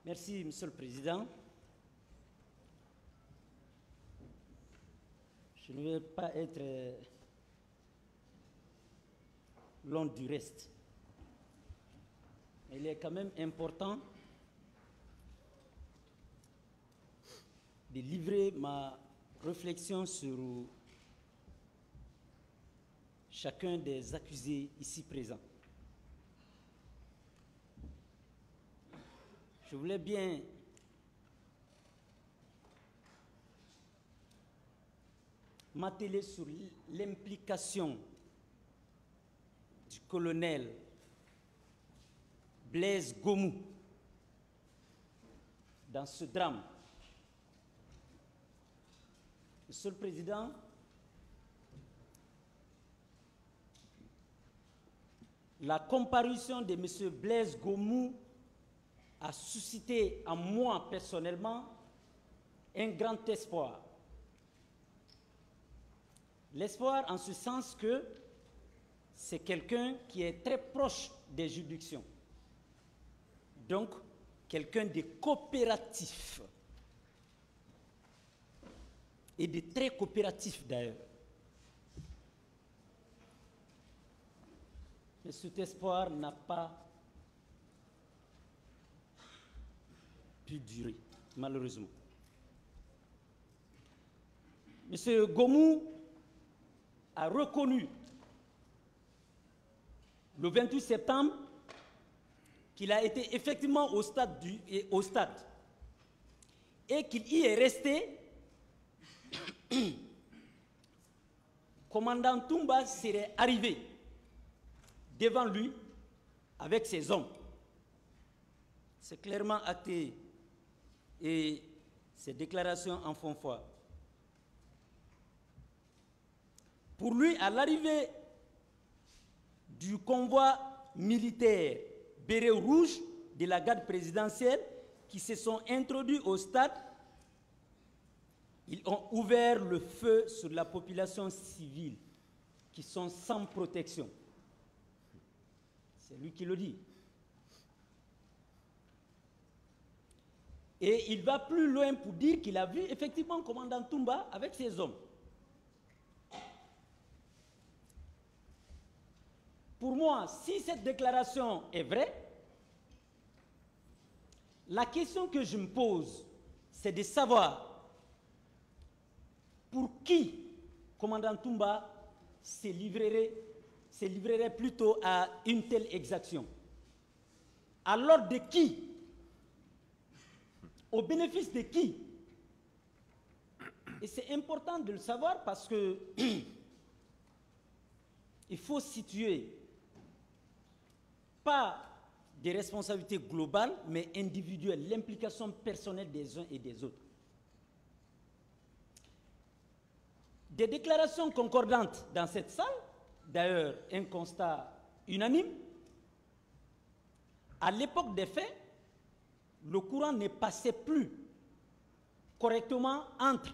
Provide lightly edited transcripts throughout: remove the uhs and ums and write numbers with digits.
Merci, Monsieur le Président. Je ne vais pas être long du reste. Il est quand même important de livrer ma réflexion sur chacun des accusés ici présents. Je voulais bien m'atteler sur l'implication du colonel Blaise Gomou dans ce drame. Monsieur le Président, la comparution de M. Blaise Gomou a suscité en moi personnellement un grand espoir. L'espoir en ce sens que c'est quelqu'un qui est très proche des juridictions. Donc, quelqu'un de coopératif. Et de très coopératif d'ailleurs. Mais cet espoir n'a pas pu durer, malheureusement. M. Gomou a reconnu le 28 septembre qu'il a été effectivement au stade et qu'il y est resté. Commandant Toumba serait arrivé devant lui avec ses hommes. C'est clairement acté et ces déclarations en font foi. Pour lui, à l'arrivée du convoi militaire béret rouge de la garde présidentielle qui se sont introduits au stade, ils ont ouvert le feu sur la population civile qui sont sans protection. C'est lui qui le dit. Et il va plus loin pour dire qu'il a vu effectivement le commandant Toumba avec ses hommes. Pour moi, si cette déclaration est vraie, la question que je me pose, c'est de savoir pour qui commandant Toumba se livrerait plutôt à une telle exaction. À l'ordre de qui? Au bénéfice de qui? Et c'est important de le savoir parce que il faut situer pas des responsabilités globales, mais individuelles, l'implication personnelle des uns et des autres. Des déclarations concordantes dans cette salle, d'ailleurs un constat unanime, à l'époque des faits, le courant ne passait plus correctement entre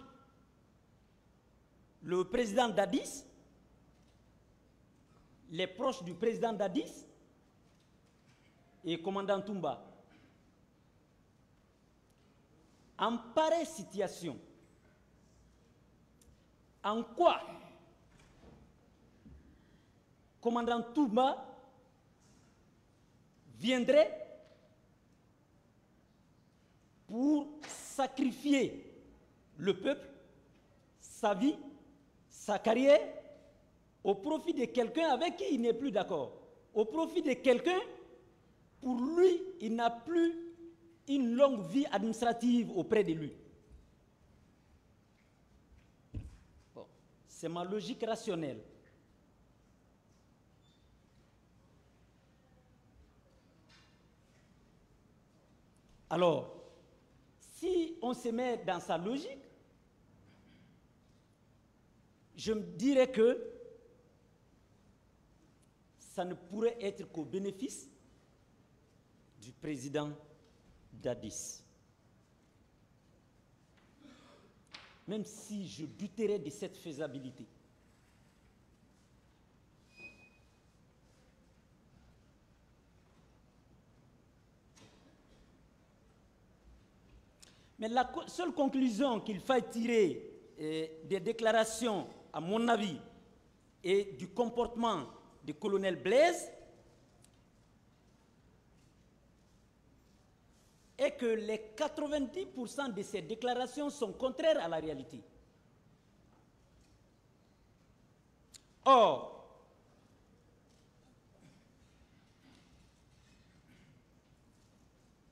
le président Dadis, les proches du président Dadis et le commandant Toumba. En pareille situation, en quoi commandant Toumba viendrait pour sacrifier le peuple, sa vie, sa carrière, au profit de quelqu'un avec qui il n'est plus d'accord, au profit de quelqu'un, pour lui, il n'a plus une longue vie administrative auprès de lui. Bon, c'est ma logique rationnelle. Alors, si on se met dans sa logique, je me dirais que ça ne pourrait être qu'au bénéfice du président Dadis. Même si je douterais de cette faisabilité. Mais la seule conclusion qu'il faille tirer des déclarations, à mon avis, et du comportement du colonel Blaise, est que les 90% de ces déclarations sont contraires à la réalité. Or,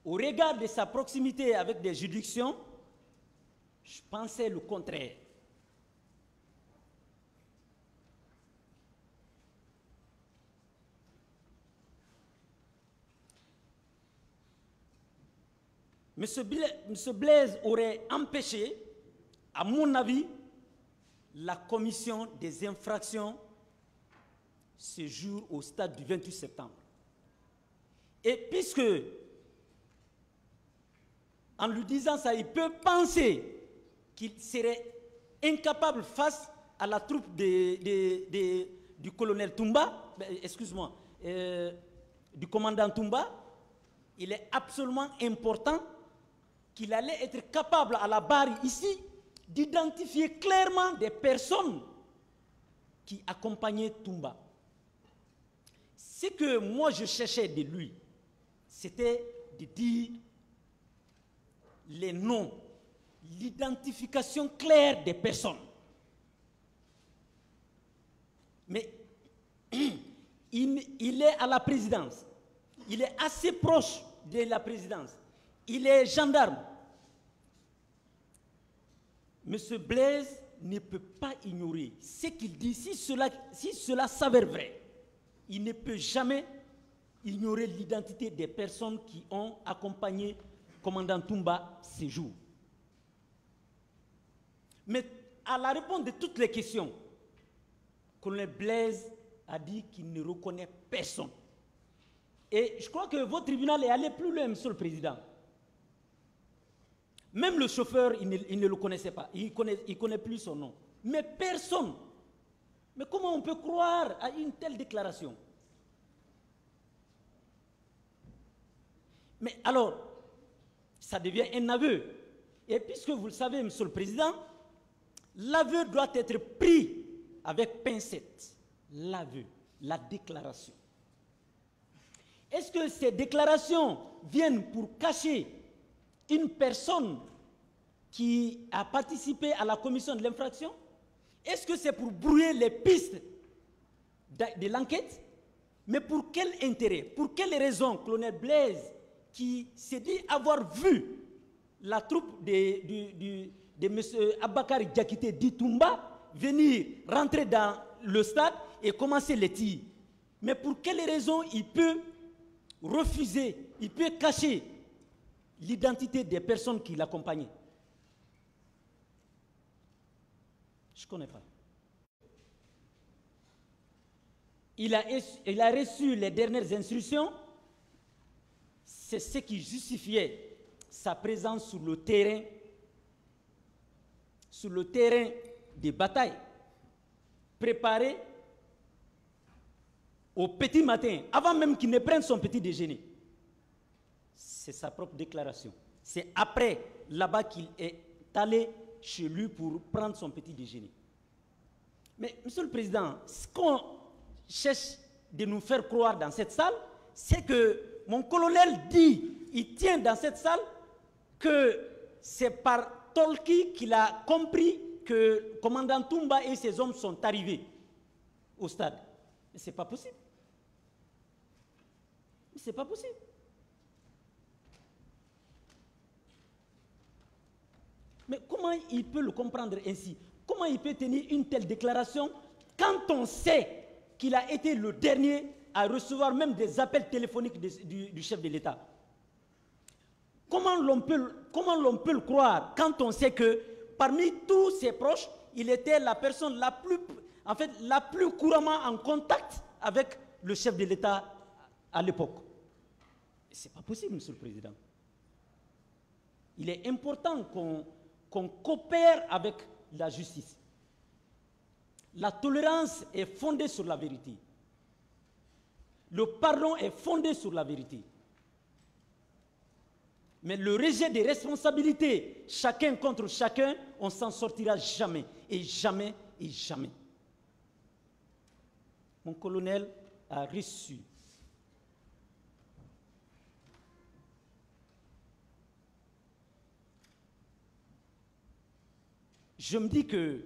au regard de sa proximité avec des juridictions, je pensais le contraire. M. Blaise aurait empêché, à mon avis, la commission des infractions ce jour au stade du 28 septembre. Et puisque, en lui disant ça, il peut penser qu'il serait incapable face à la troupe du colonel Toumba, excuse-moi, du commandant Toumba, il est absolument important qu'il allait être capable à la barre ici d'identifier clairement des personnes qui accompagnaient Toumba. Ce que moi je cherchais de lui, c'était de dire les noms, l'identification claire des personnes. Mais il est à la présidence, il est assez proche de la présidence, il est gendarme. M. Blaise ne peut pas ignorer ce qu'il dit. Si cela s'avère vrai, il ne peut jamais ignorer l'identité des personnes qui ont accompagné le commandant Toumba ces jours. Mais à la réponse de toutes les questions, le colonel Blaise a dit qu'il ne reconnaît personne. Et je crois que votre tribunal est allé plus loin, Monsieur le Président. Même le chauffeur, il ne le connaissait pas. Il connaît plus son nom. Mais personne. Mais comment on peut croire à une telle déclaration? Mais alors, ça devient un aveu. Et puisque vous le savez, Monsieur le Président, l'aveu doit être pris avec pincette. L'aveu, la déclaration. Est-ce que ces déclarations viennent pour cacher une personne qui a participé à la commission de l'infraction? Est-ce que c'est pour brouiller les pistes de l'enquête? Mais pour quel intérêt? Pour quelle raison colonel Blaise, qui s'est dit avoir vu la troupe de M. Abakari Diakité Ditumba venir rentrer dans le stade et commencer les tirs? Mais pour quelle raison il peut refuser, il peut cacher l'identité des personnes qui l'accompagnaient? Je ne connais pas. Il a reçu les dernières instructions. C'est ce qui justifiait sa présence sur le terrain des batailles, préparé au petit matin, avant même qu'il ne prenne son petit déjeuner. C'est sa propre déclaration. C'est après, là-bas, qu'il est allé chez lui pour prendre son petit déjeuner. Mais, Monsieur le Président, ce qu'on cherche de nous faire croire dans cette salle, c'est que mon colonel dit, il tient dans cette salle, que c'est par Tolki qu'il a compris que le commandant Toumba et ses hommes sont arrivés au stade. Mais ce n'est pas possible. Ce n'est pas possible. Mais comment il peut le comprendre ainsi? Comment il peut tenir une telle déclaration quand on sait qu'il a été le dernier à recevoir même des appels téléphoniques du chef de l'État? Comment l'on peut le croire quand on sait que parmi tous ses proches, il était la personne la plus couramment en contact avec le chef de l'État à l'époque? Ce n'est pas possible, Monsieur le Président. Il est important qu'on coopère avec la justice. La tolérance est fondée sur la vérité. Le pardon est fondé sur la vérité. Mais le rejet des responsabilités, chacun contre chacun, on ne s'en sortira jamais, et jamais, et jamais. Mon colonel a reçu je me dis que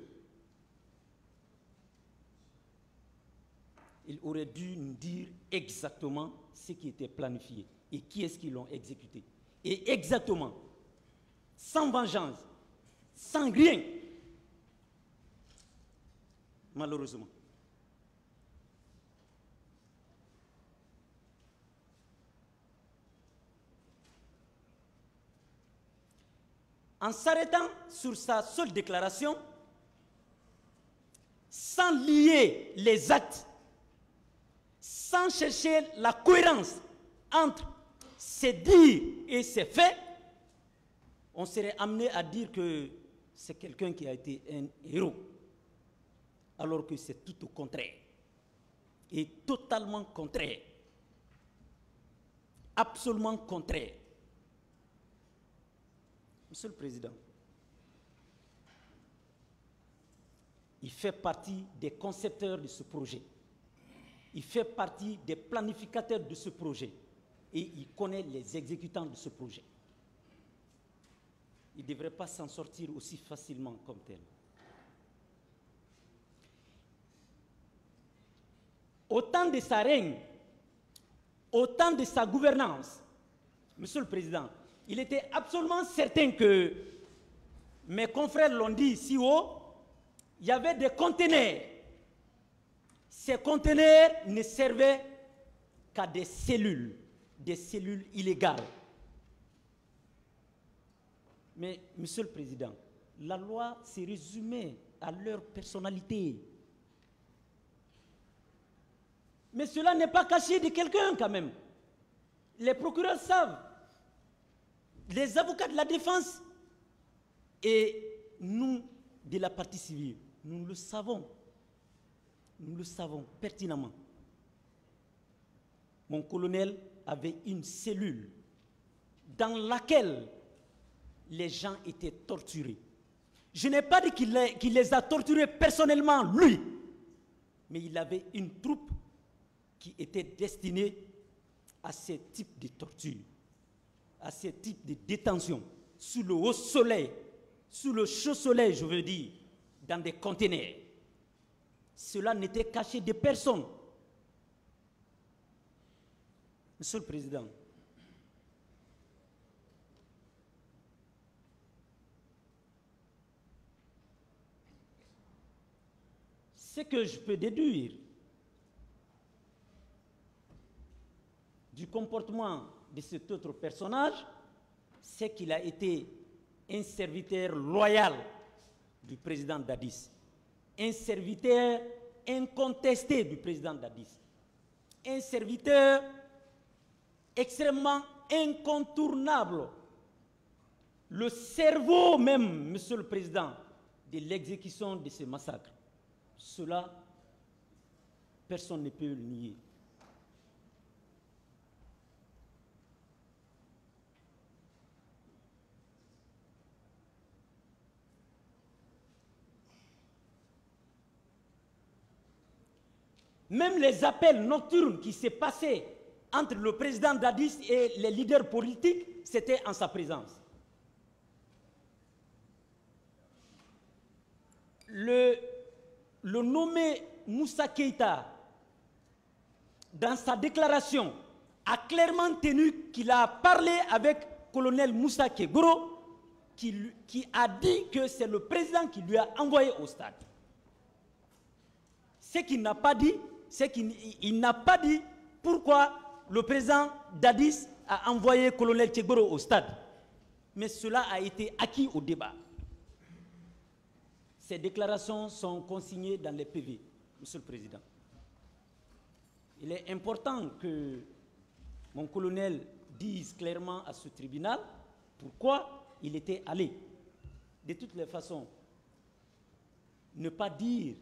il aurait dû nous dire exactement ce qui était planifié et qui est-ce qui l'ont exécuté. Et exactement, sans vengeance, sans rien, malheureusement. En s'arrêtant sur sa seule déclaration, sans lier les actes, sans chercher la cohérence entre ses dires et ses faits, on serait amené à dire que c'est quelqu'un qui a été un héros, alors que c'est tout au contraire, et totalement contraire, absolument contraire. Monsieur le Président, il fait partie des concepteurs de ce projet. Il fait partie des planificateurs de ce projet. Et il connaît les exécutants de ce projet. Il ne devrait pas s'en sortir aussi facilement comme tel. Au temps de sa règne, au temps de sa gouvernance, Monsieur le Président, il était absolument certain que, mes confrères l'ont dit si haut, il y avait des conteneurs. Ces conteneurs ne servaient qu'à des cellules illégales. Mais, Monsieur le Président, la loi s'est résumée à leur personnalité. Mais cela n'est pas caché de quelqu'un quand même. Les procureurs savent. Les avocats de la défense et nous, de la partie civile, nous le savons pertinemment. Mon colonel avait une cellule dans laquelle les gens étaient torturés. Je n'ai pas dit qu'il les a torturés personnellement, lui, mais il avait une troupe qui était destinée à ce type de torture, à ce type de détention, sous le haut soleil, sous le chaud soleil, je veux dire, dans des conteneurs. Cela n'était caché de personne. Monsieur le Président, ce que je peux déduire du comportement de cet autre personnage, c'est qu'il a été un serviteur loyal du président Dadis, un serviteur incontesté du président Dadis, un serviteur extrêmement incontournable, le cerveau même, Monsieur le Président, de l'exécution de ce massacre. Cela, personne ne peut le nier. Même les appels nocturnes qui s'est passé entre le président Dadis et les leaders politiques, c'était en sa présence. Le nommé Moussa Keïta, dans sa déclaration, a clairement tenu qu'il a parlé avec colonel Moussa Keïta, qui a dit que c'est le président qui lui a envoyé au stade. Ce qu'il n'a pas dit, c'est qu'il n'a pas dit pourquoi le président Dadis a envoyé colonel Tchegboro au stade. Mais cela a été acquis au débat. Ces déclarations sont consignées dans les PV, Monsieur le Président. Il est important que mon colonel dise clairement à ce tribunal pourquoi il était allé. De toutes les façons, ne pas dire,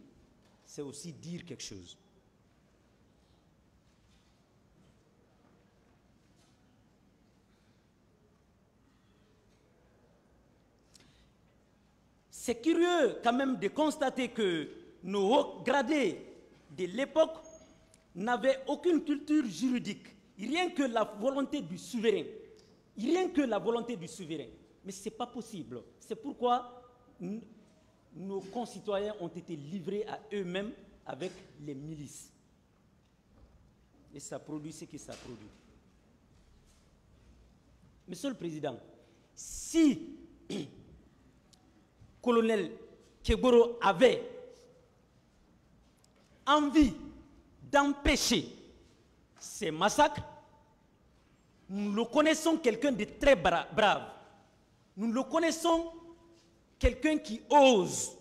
c'est aussi dire quelque chose. C'est curieux quand même de constater que nos hauts gradés de l'époque n'avaient aucune culture juridique, rien que la volonté du souverain. Rien que la volonté du souverain. Mais ce n'est pas possible. C'est pourquoi nos concitoyens ont été livrés à eux-mêmes avec les milices. Et ça produit ce que ça produit. Monsieur le Président, si colonel Kegoro avait envie d'empêcher ces massacres, nous le connaissons quelqu'un de très brave. Nous le connaissons quelqu'un qui ose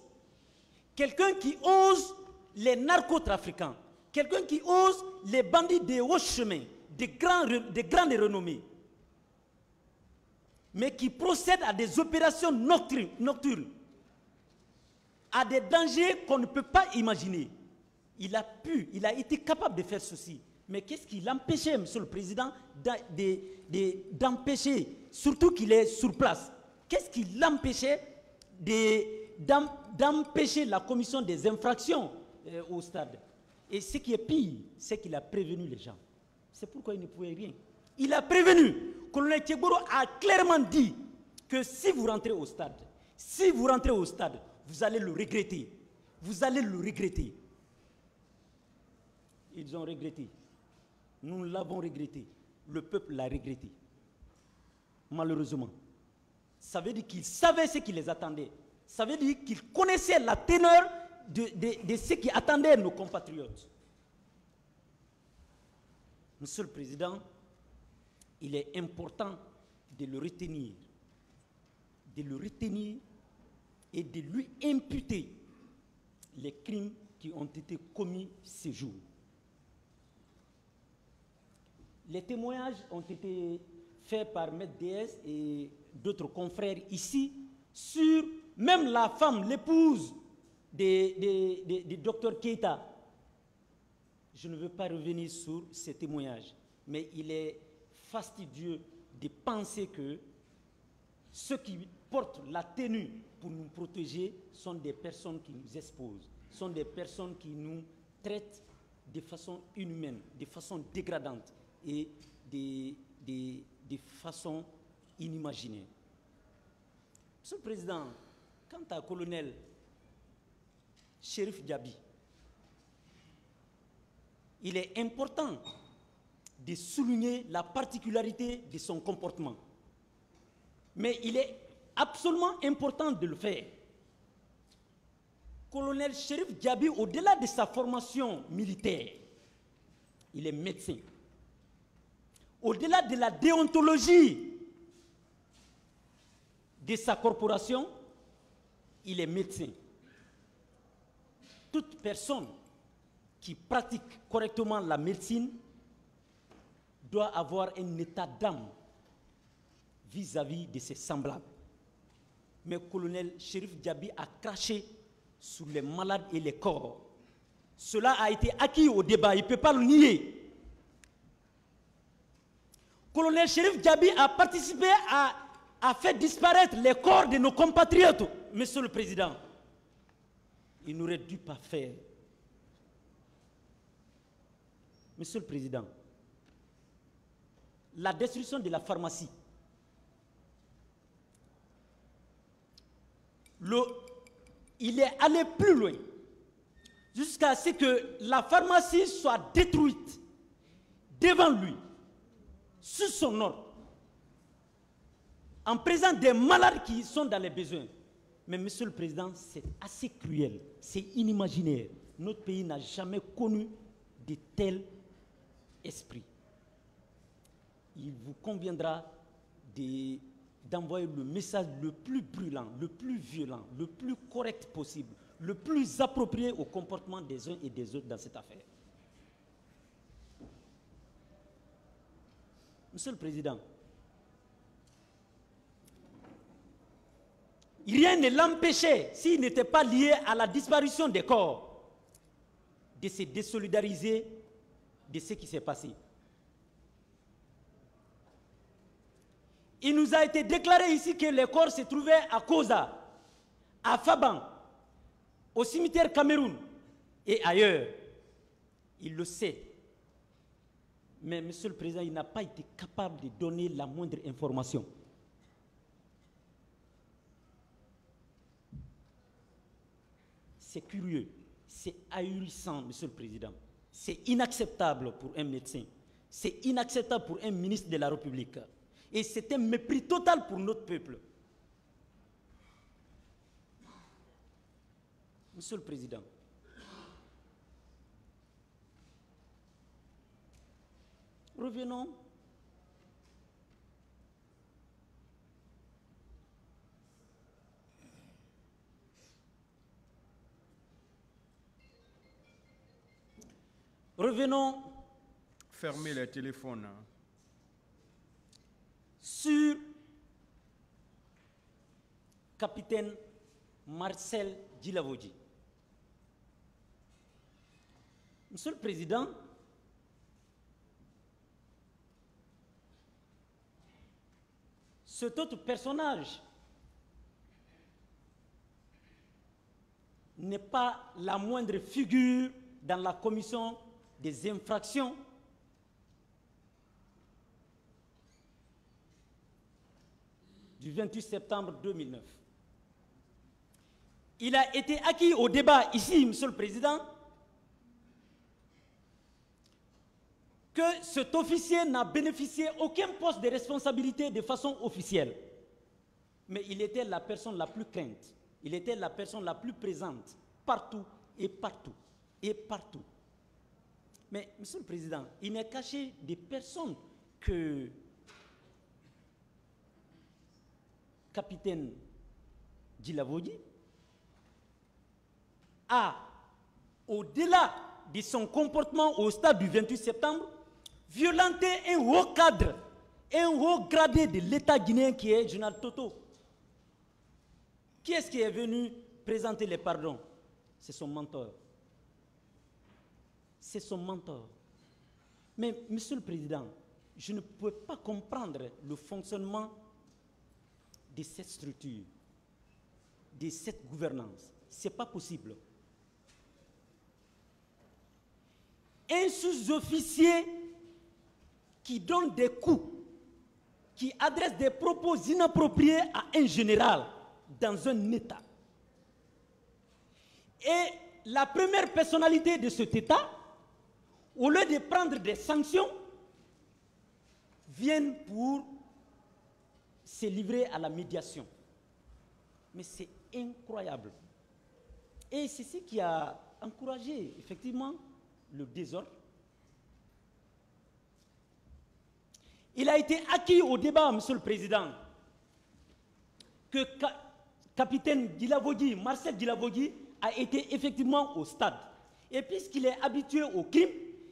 les narcotrafiquants, quelqu'un qui ose les bandits des hauts chemins, de grandes renommées, mais qui procède à des opérations nocturnes, à des dangers qu'on ne peut pas imaginer. Il a été capable de faire ceci. Mais qu'est-ce qui l'empêchait, Monsieur le Président, d'empêcher, surtout qu'il est sur place, qu'est-ce qui l'empêchait d'empêcher la commission des infractions au stade? Et ce qui est pire, c'est qu'il a prévenu les gens. C'est pourquoi il ne pouvait rien. Il a prévenu. Colonel Kegoro a clairement dit que si vous rentrez au stade, vous allez le regretter. Vous allez le regretter. Ils ont regretté. Nous l'avons regretté. Le peuple l'a regretté. Malheureusement. Ça veut dire qu'ils savaient ce qui les attendait. Ça veut dire qu'ils connaissaient la teneur de ce qui attendait nos compatriotes. Monsieur le Président, il est important de le retenir et de lui imputer les crimes qui ont été commis ce jour. Les témoignages ont été faits par Maître DS et d'autres confrères ici sur même la femme, l'épouse de Dr Keïta. Je ne veux pas revenir sur ces témoignages, mais il est fastidieux de penser que ceux qui portent la tenue pour nous protéger sont des personnes qui nous exposent, sont des personnes qui nous traitent de façon inhumaine, de façon dégradante et de façon inimaginée. Monsieur le Président, quant à colonel Chérif Diaby, il est important de souligner la particularité de son comportement. Mais il est absolument important de le faire. Colonel Chérif Diaby, au-delà de sa formation militaire, il est médecin. Au-delà de la déontologie de sa corporation, il est médecin. Toute personne qui pratique correctement la médecine doit avoir un état d'âme vis-à-vis de ses semblables. Mais le colonel Chérif Diaby a craché sur les malades et les corps. Cela a été acquis au débat, il ne peut pas le nier. Le colonel Chérif Diaby a participé à faire disparaître les corps de nos compatriotes, Monsieur le Président. Il n'aurait dû pas faire. Monsieur le Président, la destruction de la pharmacie, il est allé plus loin, jusqu'à ce que la pharmacie soit détruite devant lui, sous son ordre, en présence des malades qui sont dans les besoins. Mais Monsieur le Président, c'est assez cruel, c'est inimaginaire. Notre pays n'a jamais connu de tels esprits. Il vous conviendra d'envoyer le message le plus brûlant, le plus violent, le plus correct possible, le plus approprié au comportement des uns et des autres dans cette affaire. Monsieur le Président, rien ne l'empêchait, s'il n'était pas lié à la disparition des corps, de se désolidariser de ce qui s'est passé. Il nous a été déclaré ici que les corps se trouvaient à Koza, à Faban, au cimetière Cameroun et ailleurs. Il le sait. Mais, Monsieur le Président, il n'a pas été capable de donner la moindre information. C'est curieux, c'est ahurissant, Monsieur le Président. C'est inacceptable pour un médecin. C'est inacceptable pour un ministre de la République. Et c'est un mépris total pour notre peuple. Monsieur le Président, revenons Fermez les téléphones. Sur capitaine Marcel Djilavodi. Monsieur le Président, cet autre personnage n'est pas la moindre figure dans la commission des infractions du 28 septembre 2009. Il a été acquis au débat ici, Monsieur le Président, que cet officier n'a bénéficié aucun poste de responsabilité de façon officielle. Mais il était la personne la plus crainte. Il était la personne la plus présente partout et partout et partout. Mais, Monsieur le Président, il n'est caché des personnes que capitaine Djilavodi a, au-delà de son comportement au stade du 28 septembre, violenté un haut cadre, un haut gradé de l'État guinéen qui est Général Toto. Qui est-ce qui est venu présenter les pardons? C'est son mentor. C'est son mentor. Mais, Monsieur le Président, je ne peux pas comprendre le fonctionnement de cette structure, de cette gouvernance. Ce n'est pas possible. Un sous-officier qui donne des coups, qui adresse des propos inappropriés à un général dans un État. Et la première personnalité de cet État, au lieu de prendre des sanctions, viennent pour se livrer à la médiation. Mais c'est incroyable. Et c'est ce qui a encouragé effectivement le désordre. Il a été acquis au débat, Monsieur le Président, que capitaine Djilavodi, Marcel Djilavodi, a été effectivement au stade. Et puisqu'il est habitué au crime,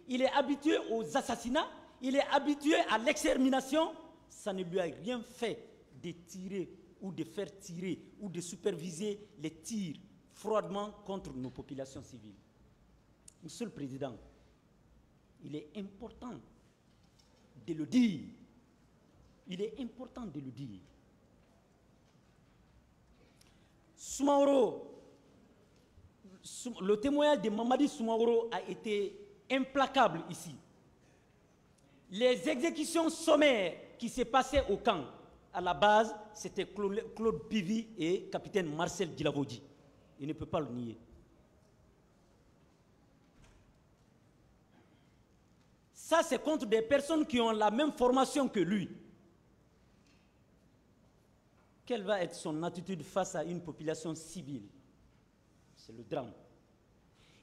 il est habitué aux assassinats, il est habitué à l'extermination, ça ne lui a rien fait de tirer ou de faire tirer ou de superviser les tirs froidement contre nos populations civiles. Monsieur le Président, il est important de le dire. Il est important de le dire. Soumaoro, le témoignage de Mamadi Soumaoro a été implacable ici. Les exécutions sommaires qui s'est passées au camp, à la base, c'était Claude Pivi et capitaine Marcel Djilavodi. Il ne peut pas le nier. Ça, c'est contre des personnes qui ont la même formation que lui. Quelle va être son attitude face à une population civile? C'est le drame.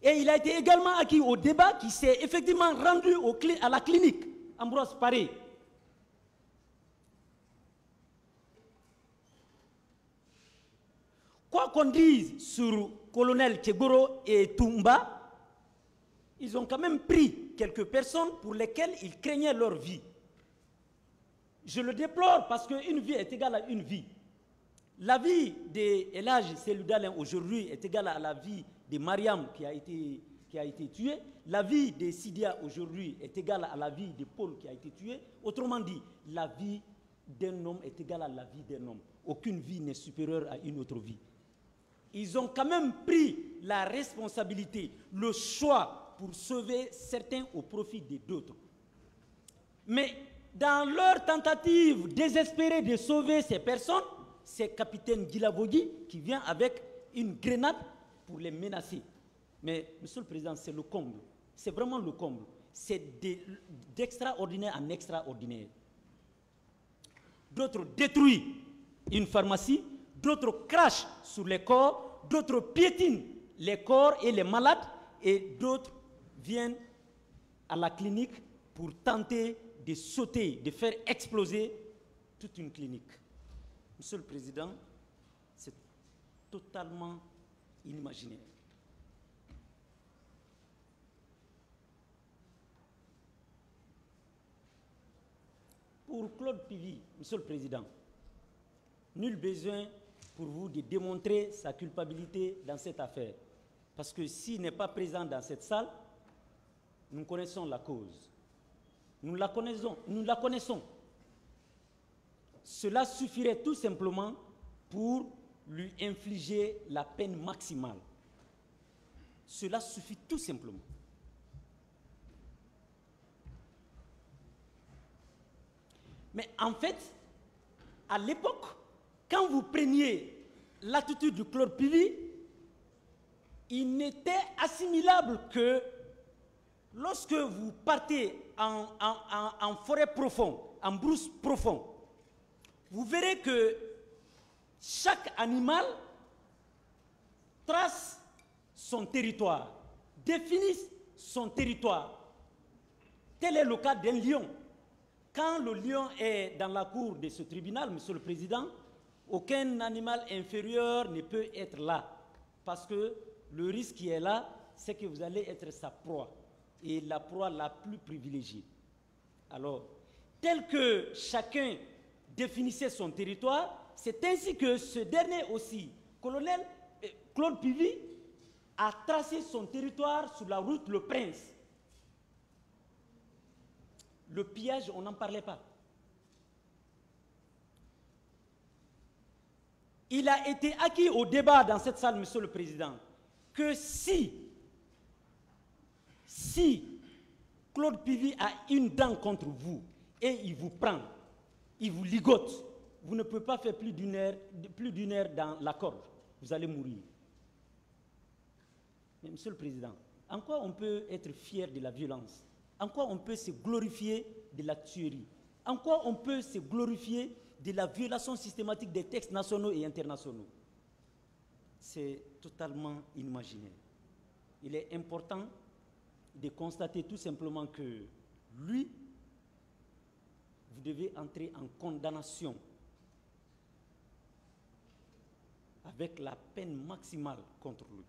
Et il a été également acquis au débat qui s'est effectivement rendu à la clinique Ambroise Paré. Quoi qu'on dise sur colonel Tchegoro et Toumba, ils ont quand même pris quelques personnes pour lesquelles ils craignaient leur vie. Je le déplore parce qu'une vie est égale à une vie. La vie d'El Hadji Cellou Dalein aujourd'hui est égale à la vie de Mariam qui a été tuée. La vie de Sidia aujourd'hui est égale à la vie de Paul qui a été tué. Autrement dit, la vie d'un homme est égale à la vie d'un homme. Aucune vie n'est supérieure à une autre vie. ils ont quand même pris la responsabilité, le choix pour sauver certains au profit d'autres. Mais dans leur tentative désespérée de sauver ces personnes, c'est capitaine Guilavogui qui vient avec une grenade pour les menacer. Mais, Monsieur le Président, c'est le comble. C'est vraiment le comble. C'est d'extraordinaire en extraordinaire. D'autres détruisent une pharmacie, d'autres crachent sur les corps, d'autres piétinent les corps et les malades, et d'autres viennent à la clinique pour tenter de sauter, de faire exploser toute une clinique. Monsieur le Président, c'est totalement inimaginaire. Pour Claude Pivy, Monsieur le Président, nul besoin pour vous de démontrer sa culpabilité dans cette affaire. Parce que s'il n'est pas présent dans cette salle, nous connaissons la cause. Nous la connaissons. Cela suffirait tout simplement pour lui infliger la peine maximale. Cela suffit tout simplement. Mais en fait, à l'époque, quand vous preniez l'attitude de Claude Pivy, il n'était assimilable que lorsque vous partez en forêt profonde, en brousse profonde, vous verrez que chaque animal trace son territoire, définit son territoire. Tel est le cas d'un lion. Quand le lion est dans la cour de ce tribunal, Monsieur le Président, aucun animal inférieur ne peut être là. Parce que le risque qui est là, c'est que vous allez être sa proie. Et la proie la plus privilégiée. Alors, tel que chacun définissait son territoire, c'est ainsi que ce dernier aussi, colonel Claude Pivy, a tracé son territoire sur la route Le Prince. Le pillage, on n'en parlait pas. Il a été acquis au débat dans cette salle, Monsieur le Président, que si Claude Pivy a une dent contre vous et il vous prend, il vous ligote, vous ne pouvez pas faire plus d'une heure dans la corde. Vous allez mourir. Mais Monsieur le Président, en quoi on peut être fier de la violence? En quoi on peut se glorifier de la tuerie? En quoi on peut se glorifier de la violation systématique des textes nationaux et internationaux? C'est totalement inimaginaire. Il est important de constater tout simplement que lui, vous devez entrer en condamnation avec la peine maximale contre lui.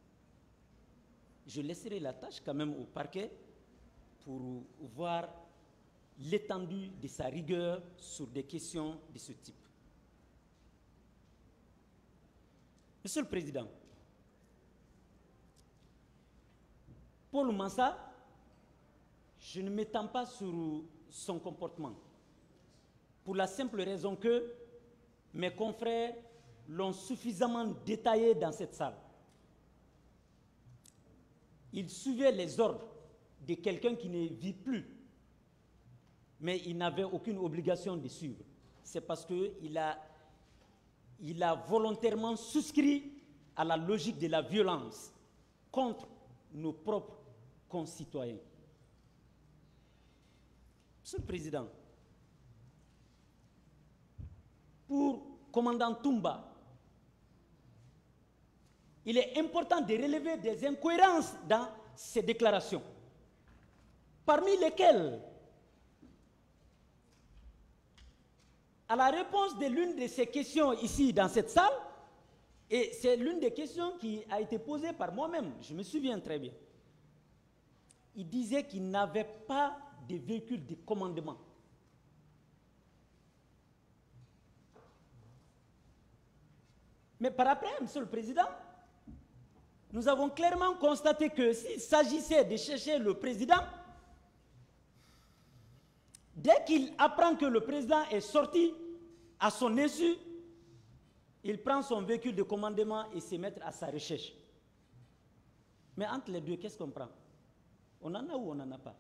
Je laisserai la tâche quand même au parquet pour voir l'étendue de sa rigueur sur des questions de ce type. Monsieur le Président, Paul Mansa, je ne m'étends pas sur son comportement, pour la simple raison que mes confrères l'ont suffisamment détaillé dans cette salle. Il suivait les ordres de quelqu'un qui ne vit plus, mais il n'avait aucune obligation de suivre. C'est parce qu'il a volontairement souscrit à la logique de la violence contre nos propres concitoyens. Monsieur le Président, pour commandant Toumba, il est important de relever des incohérences dans ces déclarations, parmi lesquelles, à la réponse de l'une de ces questions ici dans cette salle, et c'est l'une des questions qui a été posée par moi-même, je me souviens très bien, il disait qu'il n'avait pas de véhicule de commandement. Mais par après, Monsieur le Président, nous avons clairement constaté que s'il s'agissait de chercher le président, dès qu'il apprend que le président est sorti à son insu, il prend son véhicule de commandement et se met à sa recherche. Mais entre les deux, qu'est-ce qu'on prend? On en a ou on n'en a pas?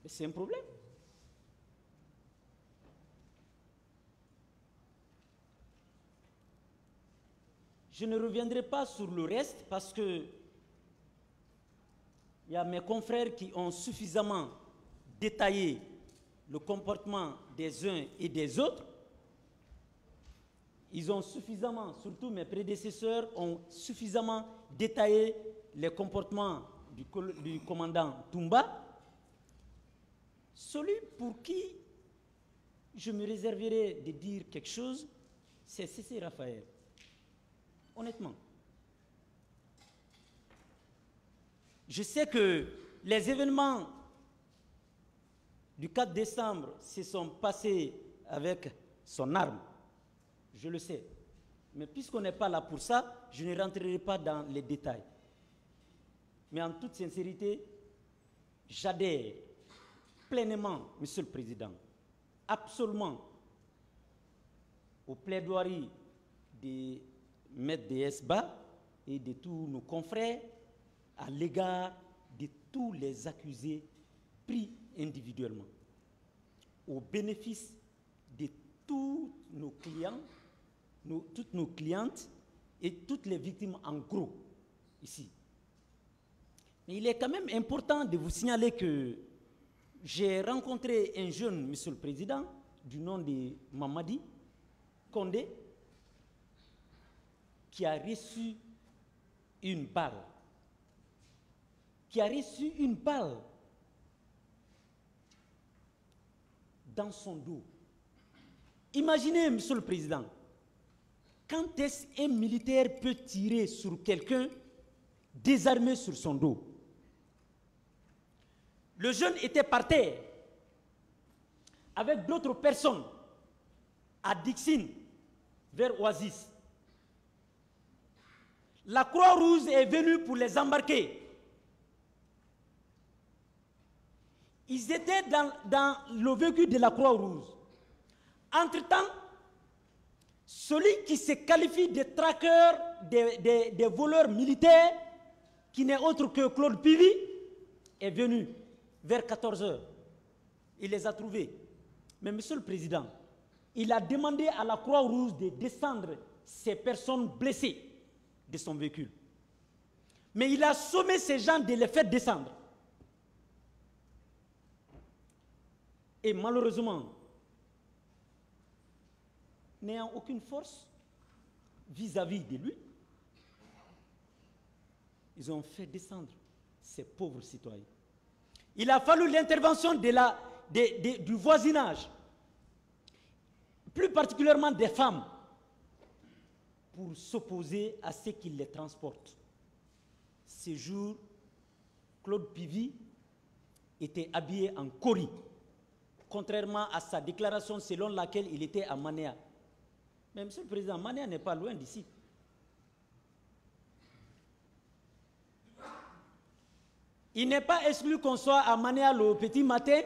C'est un problème. Je ne reviendrai pas sur le reste parce que il y a mes confrères qui ont suffisamment détaillé le comportement des uns et des autres. Ils ont suffisamment, surtout mes prédécesseurs, ont suffisamment détaillé les comportements du commandant Toumba. Celui pour qui je me réserverai de dire quelque chose, c'est Cissé Raphaël. Honnêtement. Je sais que les événements du 4 décembre se sont passés avec son arme. Je le sais. Mais puisqu'on n'est pas là pour ça, je ne rentrerai pas dans les détails. Mais en toute sincérité, j'adhère pleinement, Monsieur le Président, absolument aux plaidoiries des maîtres des SBA et de tous nos confrères à l'égard de tous les accusés pris individuellement, au bénéfice de tous nos clients, toutes nos clientes et toutes les victimes en gros ici. Mais il est quand même important de vous signaler que j'ai rencontré un jeune, Monsieur le Président, du nom de Mamadi Condé, qui a reçu une balle. Qui a reçu une balle dans son dos. Imaginez, Monsieur le Président, quand est-ce qu'un militaire peut tirer sur quelqu'un désarmé sur son dos? Le jeune était par terre avec d'autres personnes à Dixine, vers Oasis. La Croix-Rouge est venue pour les embarquer. Ils étaient dans le véhicule de la Croix-Rouge. Entre-temps, celui qui se qualifie de traqueur, des voleurs militaires, qui n'est autre que Claude Pivy, est venu vers 14 h. Il les a trouvés. Mais Monsieur le Président, il a demandé à la Croix-Rouge de descendre ces personnes blessées de son véhicule. Mais il a sommé ces gens de les faire descendre. Et malheureusement, n'ayant aucune force vis-à-vis de lui, ils ont fait descendre ces pauvres citoyens. Il a fallu l'intervention du voisinage, plus particulièrement des femmes, pour s'opposer à ce qu'ils les transportent. Ce jour, Claude Pivy était habillé en cori, contrairement à sa déclaration selon laquelle il était à Manéa. Mais Monsieur le Président, Manéa n'est pas loin d'ici. Il n'est pas exclu qu'on soit à Manéa le petit matin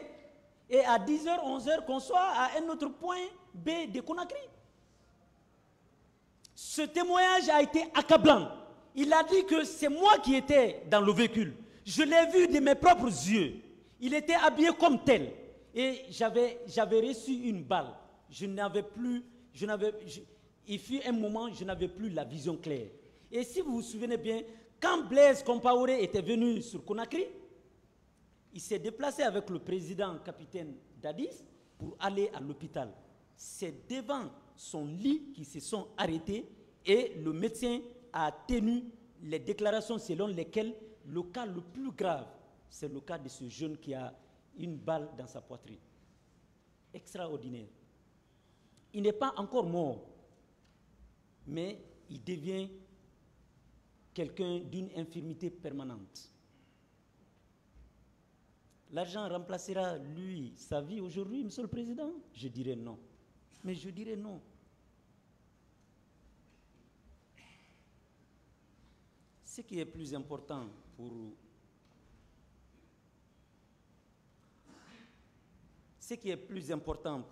et à 10 h, 11 h qu'on soit à un autre point B de Conakry. Ce témoignage a été accablant. Il a dit que c'est moi qui étais dans le véhicule. Je l'ai vu de mes propres yeux. Il était habillé comme tel. Et j'avais reçu une balle. Il fut un moment, je n'avais plus la vision claire. Et si vous vous souvenez bien, quand Blaise Compaoré était venu sur Conakry, il s'est déplacé avec le président capitaine Dadis pour aller à l'hôpital. C'est devant son lit qu'ils se sont arrêtés et le médecin a tenu les déclarations selon lesquelles le cas le plus grave, c'est le cas de ce jeune qui a une balle dans sa poitrine. Extraordinaire. Il n'est pas encore mort, mais il devient quelqu'un d'une infirmité permanente. L'argent remplacera, lui, sa vie aujourd'hui, Monsieur le Président? Je dirais non. Mais je dirais non. Ce qui est plus important pour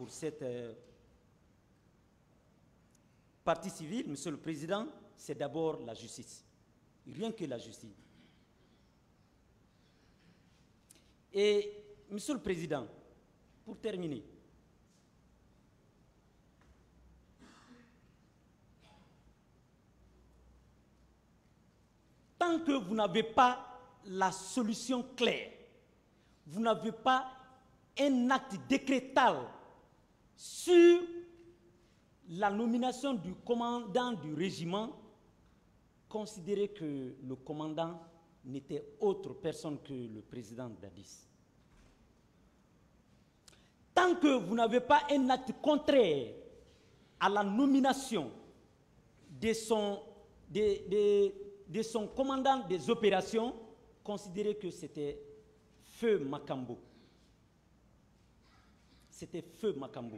cette partie civile, Monsieur le Président, c'est d'abord la justice. Rien que la justice. Et, Monsieur le Président, pour terminer, tant que vous n'avez pas la solution claire, vous n'avez pas un acte décrétal sur la nomination du commandant du régiment, considérez que le commandant n'était autre personne que le président Dadis. Tant que vous n'avez pas un acte contraire à la nomination de son commandant des opérations, considérez que c'était Feu Makambo. C'était Feu Makambo.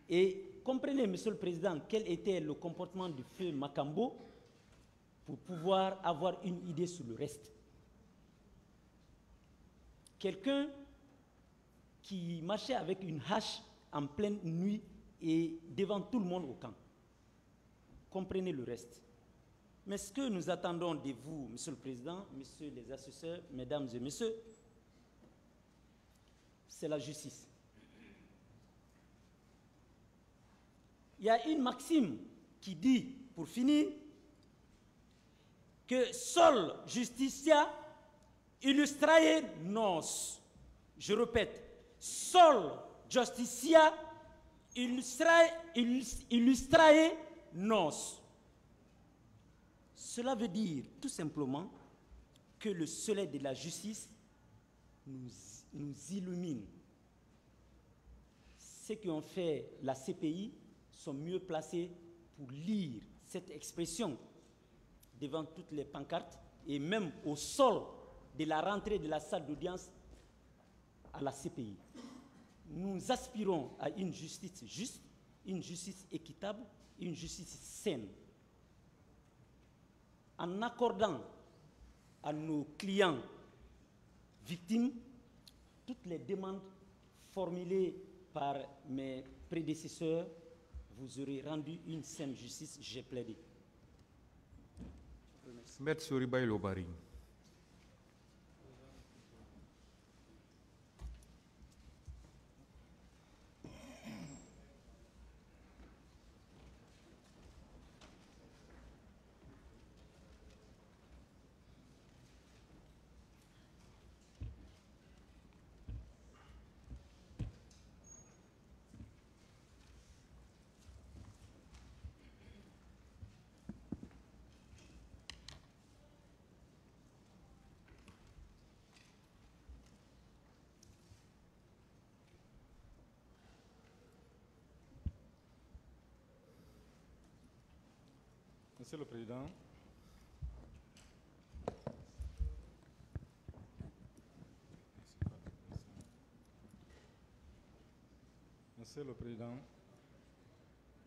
Et comprenez, Monsieur le Président, quel était le comportement du Feu Makambo pour pouvoir avoir une idée sur le reste. Quelqu'un qui marchait avec une hache en pleine nuit et devant tout le monde au camp. Comprenez le reste. Mais ce que nous attendons de vous, Monsieur le Président, Messieurs les assesseurs, Mesdames et Messieurs, c'est la justice. Il y a une maxime qui dit, pour finir, que sol justitia illustrae nos. Je répète, sol justitia illustrae nos. Cela veut dire tout simplement que le soleil de la justice nous illumine. Ceux qui ont fait la CPI sont mieux placés pour lire cette expression devant toutes les pancartes et même au sol de la rentrée de la salle d'audience à la CPI. Nous aspirons à une justice juste, une justice équitable, une justice saine. En accordant à nos clients victimes toutes les demandes formulées par mes prédécesseurs, vous aurez rendu une saine justice, j'ai plaidé. Maître Souribaï Lobari. Monsieur le Président, Monsieur le Président,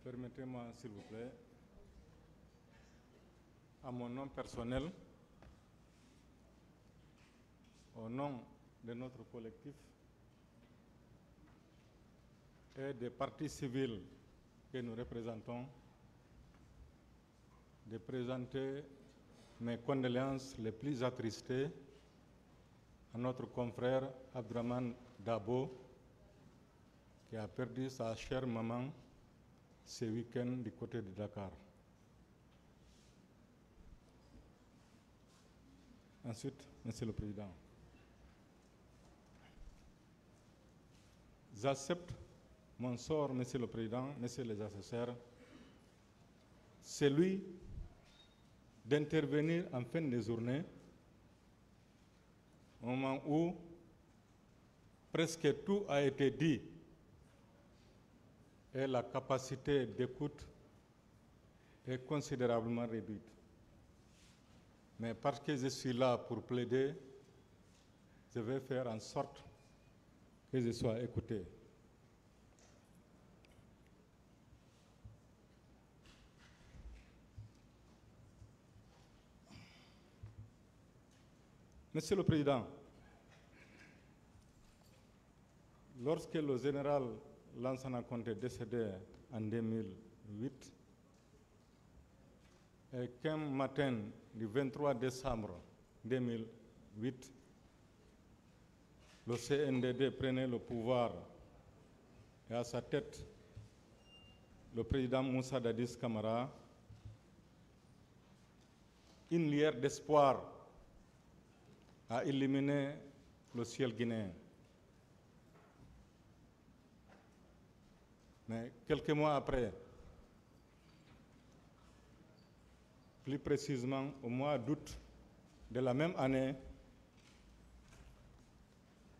permettez-moi s'il vous plaît, à mon nom personnel, au nom de notre collectif et des partis civils que nous représentons, de présenter mes condoléances les plus attristées à notre confrère Abdraman Dabo, qui a perdu sa chère maman ce week-end du côté de Dakar. Ensuite, Monsieur le Président, j'accepte mon sort, Monsieur le Président, Messieurs les assesseurs, celui d'intervenir en fin de journée, au moment où presque tout a été dit et la capacité d'écoute est considérablement réduite. Mais parce que je suis là pour plaider, je vais faire en sorte que je sois écouté. Monsieur le Président, lorsque le général Lansana Conté est décédé en 2008, Et qu'un matin du 23 décembre 2008, le CNDD prenait le pouvoir et à sa tête, le président Moussa Dadis Camara, une lueur d'espoir a illuminé le ciel guinéen. Mais quelques mois après, plus précisément au mois d'août de la même année,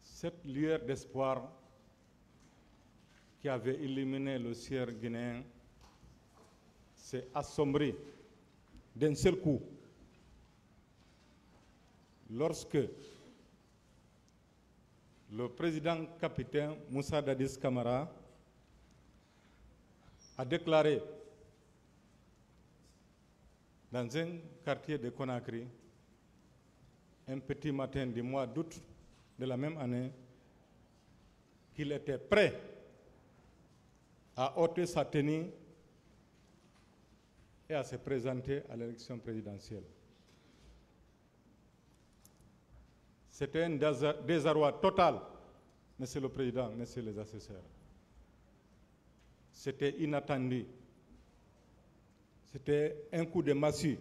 cette lueur d'espoir qui avait illuminé le ciel guinéen s'est assombrie d'un seul coup lorsque le président capitaine Moussa Dadis Camara a déclaré dans un quartier de Conakry, un petit matin du mois d'août de la même année, qu'il était prêt à ôter sa tenue et à se présenter à l'élection présidentielle. C'était un désarroi total, Monsieur le Président, Messieurs les assesseurs. C'était inattendu. C'était un coup de massue.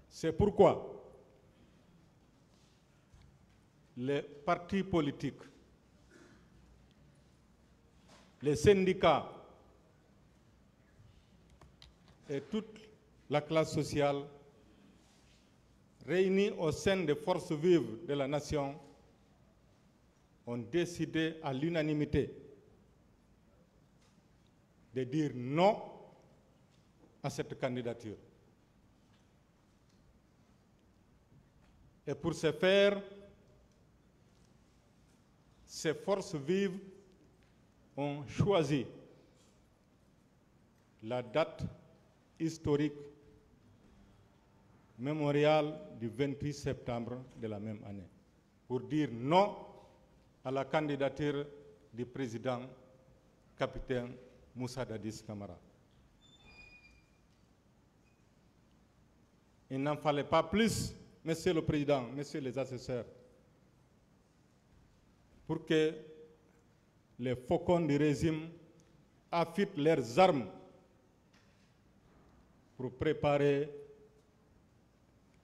C'est pourquoi les partis politiques, les syndicats et toute la classe sociale réunis au sein des forces vives de la nation ont décidé à l'unanimité de dire non à cette candidature. Et pour ce faire, ces forces vives ont choisi la date historique mémoriale du 28 septembre de la même année pour dire non à la candidature du président capitaine Moussa Dadis Camara. Il n'en fallait pas plus, Monsieur le Président, Messieurs les assesseurs, pour que les faucons du régime affûtent leurs armes pour préparer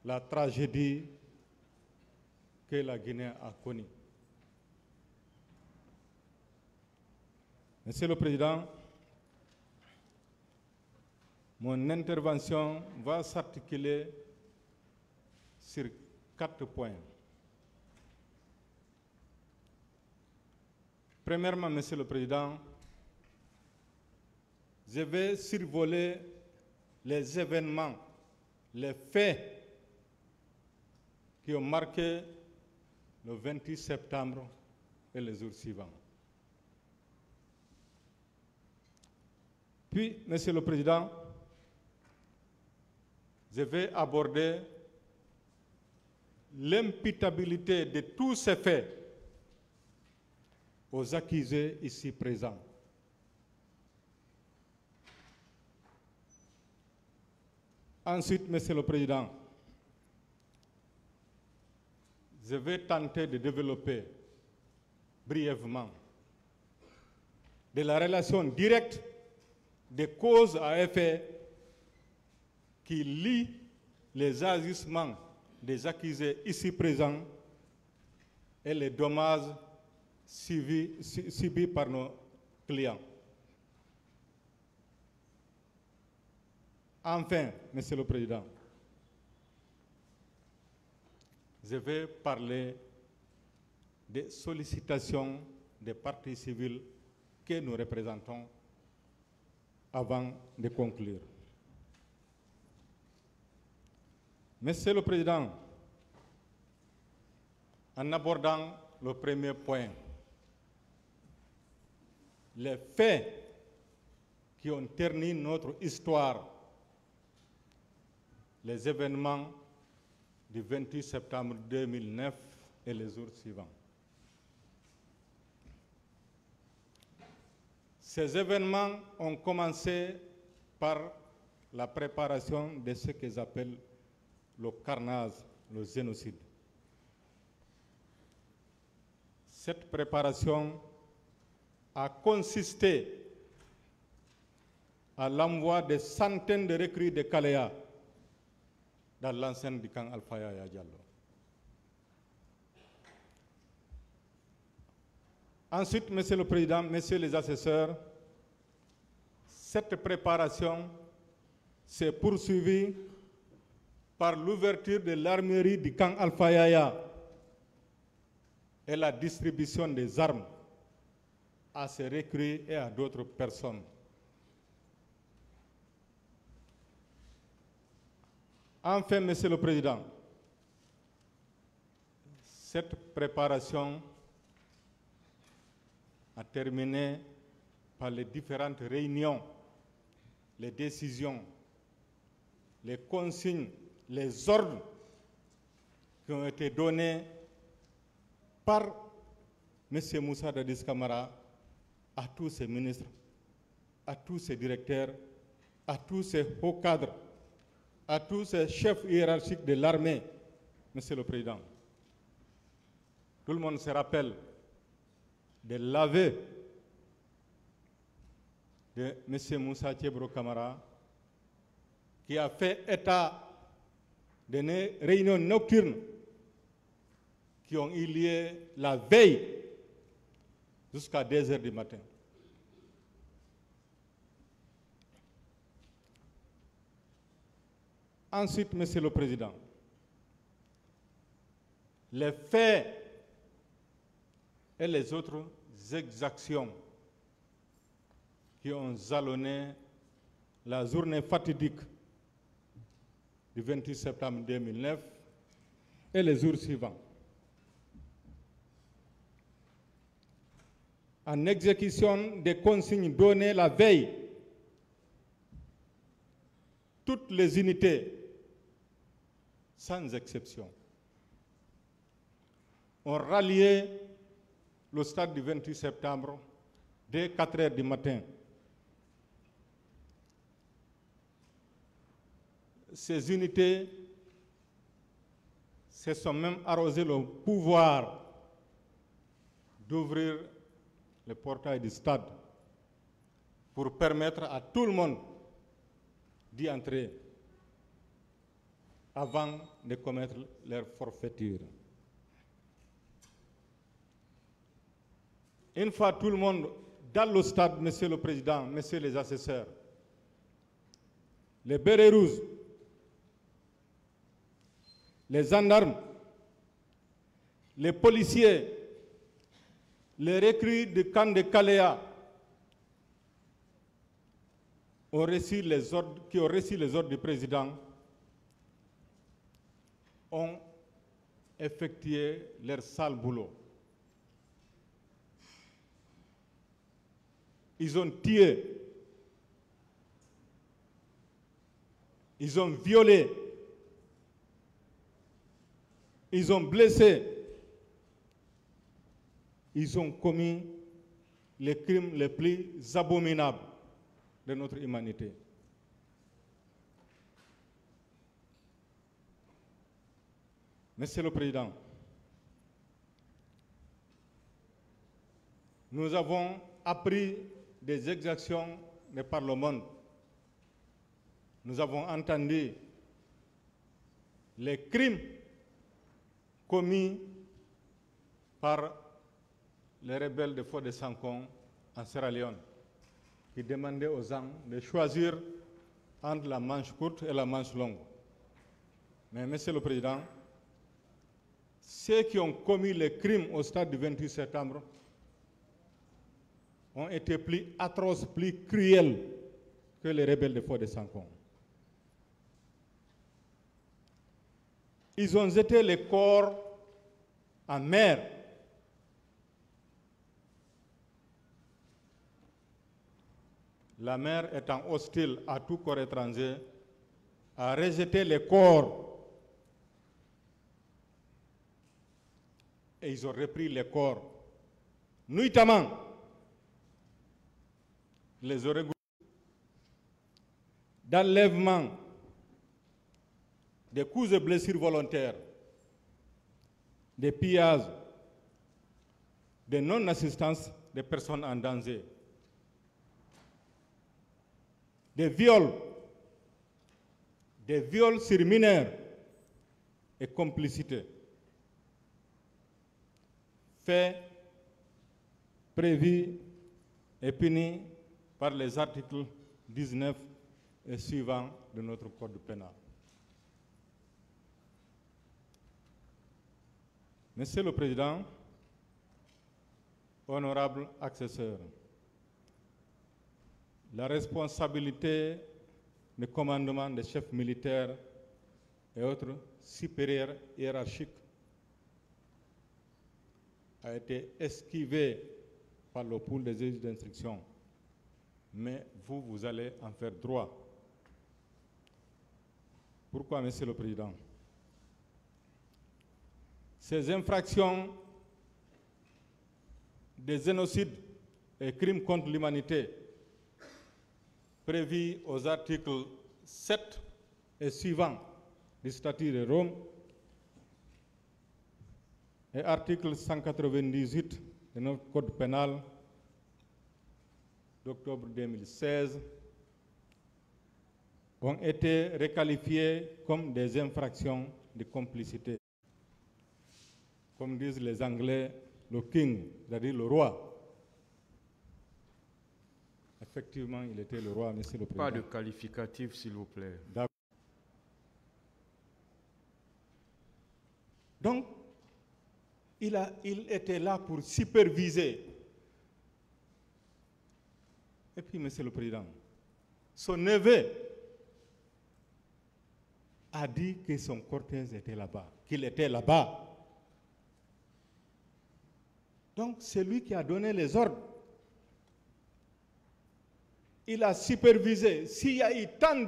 la tragédie que la Guinée a connue. Monsieur le Président, mon intervention va s'articuler sur 4 points. Premièrement, Monsieur le Président, je vais survoler les événements, les faits qui ont marqué le 28 septembre et les jours suivants. Puis, Monsieur le Président, je vais aborder l'imputabilité de tous ces faits aux accusés ici présents. Ensuite, Monsieur le Président, je vais tenter de développer brièvement de la relation directe des causes à effet qui lient les agissements des accusés ici présents et les dommages subis par nos clients. Enfin, Monsieur le Président, je vais parler des sollicitations des partis civils que nous représentons avant de conclure. Monsieur le Président, en abordant le premier point, les faits qui ont terni notre histoire, les événements du 28 septembre 2009 et les jours suivants. Ces événements ont commencé par la préparation de ce qu'ils appellent le carnage, le génocide. Cette préparation a consisté à l'envoi de centaines de recrues de Kalea dans l'enceinte du camp Alpha Yaya Diallo. Ensuite, Monsieur le Président, Messieurs les assesseurs, cette préparation s'est poursuivie par l'ouverture de l'armurerie du camp Alpha Yaya et la distribution des armes à ces recrues et à d'autres personnes. Enfin, Monsieur le Président, cette préparation a terminé par les différentes réunions, les décisions, les consignes, les ordres qui ont été donnés par M. Moussa Dadis Camara à tous ses ministres, à tous ses directeurs, à tous ses hauts cadres, à tous ces chefs hiérarchiques de l'armée, Monsieur le Président. Tout le monde se rappelle de l'aveu de M. Moussa Thiebro Camara, qui a fait état de réunions nocturnes qui ont eu lieu la veille jusqu'à 2 heures du matin. Ensuite, Monsieur le Président, les faits et les autres exactions qui ont jalonné la journée fatidique du 28 septembre 2009 et les jours suivants. En exécution des consignes données la veille, toutes les unités, sans exception, ont rallié le stade du 28 septembre dès 4 heures du matin. Ces unités se sont même arrosées le pouvoir d'ouvrir le portail du stade pour permettre à tout le monde d'y entrer avant de commettre leur forfaiture. Une fois tout le monde dans le stade, Monsieur le Président, Messieurs les assesseurs, les bérets rouges, les gendarmes, les policiers, les recrues du camp de Kalea qui ont reçu les ordres du président ont effectué leur sale boulot. Ils ont tué, ils ont violé, ils ont blessé, ils ont commis les crimes les plus abominables de notre humanité. Monsieur le Président, nous avons appris des exactions de par le monde. Nous avons entendu les crimes commis par les rebelles de Fodé Sankoh en Sierra Leone, qui demandaient aux gens de choisir entre la manche courte et la manche longue. Mais, Monsieur le Président, ceux qui ont commis les crimes au stade du 28 septembre ont été plus atroces, plus cruels que les rebelles de Fodé Sankoh. Ils ont jeté les corps en mer. La mer étant hostile à tout corps étranger, a rejeté les corps. Et ils ont repris les corps nuitamment. Les auraient d'enlèvement, des coups et blessures volontaires, des pillages, de non-assistance des personnes en danger, des viols sur mineurs et complicité, faits prévus et punis par les articles 19 et suivants de notre Code pénal. Monsieur le Président, honorables accesseurs, la responsabilité de commandement des chefs militaires et autres supérieurs hiérarchiques a été esquivée par le pool des juges d'instruction, mais vous allez en faire droit. Pourquoi, Monsieur le Président? Ces infractions des génocides et crimes contre l'humanité prévus aux articles 7 et suivants du statut de Rome et article 198 de notre Code pénal d'octobre 2016 ont été requalifiés comme des infractions de complicité. Comme disent les Anglais, le king, c'est-à-dire le roi. Effectivement, il était le roi, Monsieur le Président. Pas de qualificatif, s'il vous plaît. Donc, il était là pour superviser. Et puis, Monsieur le Président, son neveu a dit que son cortège était là-bas, qu'il était là-bas. Donc, c'est lui qui a donné les ordres. Il a supervisé. S'il y a eu tant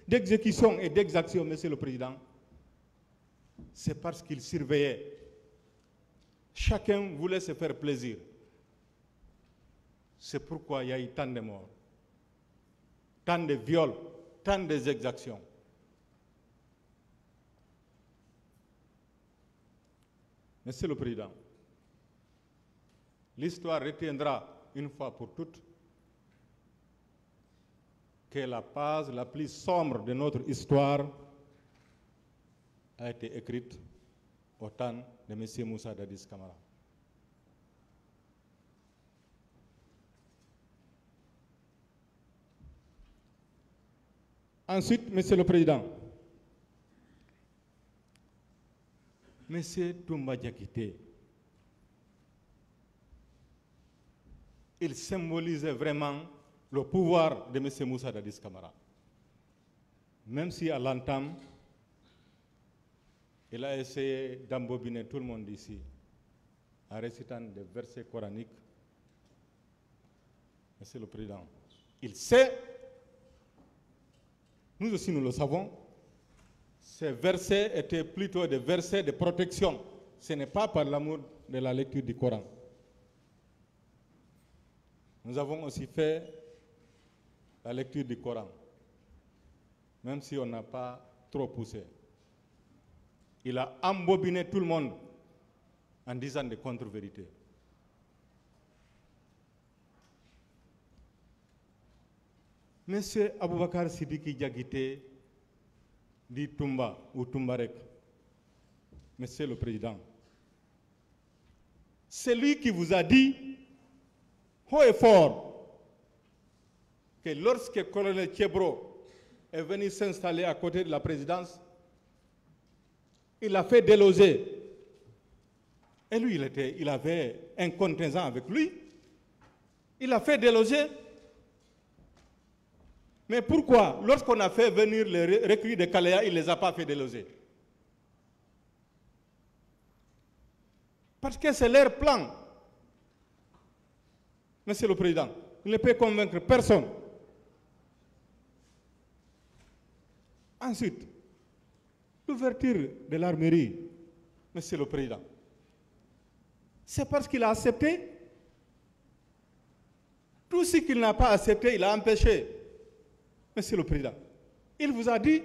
d'exécutions et d'exactions, Monsieur le Président, c'est parce qu'il surveillait. Chacun voulait se faire plaisir. C'est pourquoi il y a eu tant de morts, tant de viols, tant d'exactions. Monsieur le Président, l'histoire retiendra une fois pour toutes que la page la plus sombre de notre histoire a été écrite au temps de M. Moussa Dadis Camara. Ensuite, Monsieur le Président, M. Toumba Diakité, il symbolisait vraiment le pouvoir de M. Moussa Dadis Camara. Même si à l'entame, il a essayé d'embobiner tout le monde ici en récitant des versets coraniques. Monsieur le Président, il sait, nous aussi nous le savons, ces versets étaient plutôt des versets de protection. Ce n'est pas par l'amour de la lecture du Coran. Nous avons aussi fait la lecture du Coran, même si on n'a pas trop poussé. Il a embobiné tout le monde en disant des contre-vérités. Monsieur Aboubakar Sidiki Diakité dit Toumba ou Toumbarek, Monsieur le Président, c'est lui qui vous a dit haut et fort que lorsque le colonel Thiebro est venu s'installer à côté de la présidence, il a fait déloger. Et lui, il avait un contingent avec lui. Il a fait déloger. Mais pourquoi, lorsqu'on a fait venir les recrues de Kalea, il ne les a pas fait déloger? Parce que c'est leur plan. Monsieur le Président, il ne peut convaincre personne. Ensuite, l'ouverture de l'armerie, Monsieur le Président, c'est parce qu'il a accepté. Tout ce qu'il n'a pas accepté, il a empêché. Monsieur le Président, il vous a dit,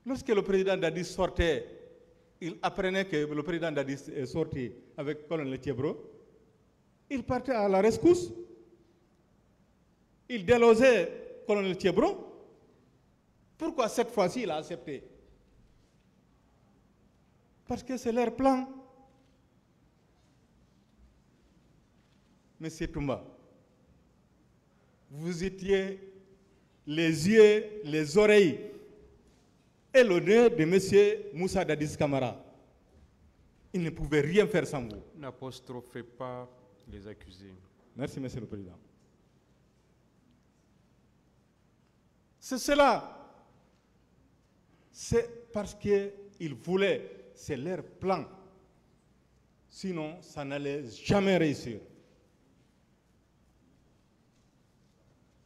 lorsque le président Dadi sortait, il apprenait que le président Dadi est sorti avec le colonel Thiebro, il partait à la rescousse, il délosait le colonel Thiebro. Pourquoi cette fois-ci il a accepté? Parce que c'est leur plan. Monsieur Toumba, vous étiez les yeux, les oreilles et l'honneur de M. Moussa Dadis Camara. Il ne pouvait rien faire sans vous. N'apostrophez pas les accusés. Merci, Monsieur le Président. C'est cela. C'est parce qu'ils voulaient, c'est leur plan. Sinon, ça n'allait jamais réussir.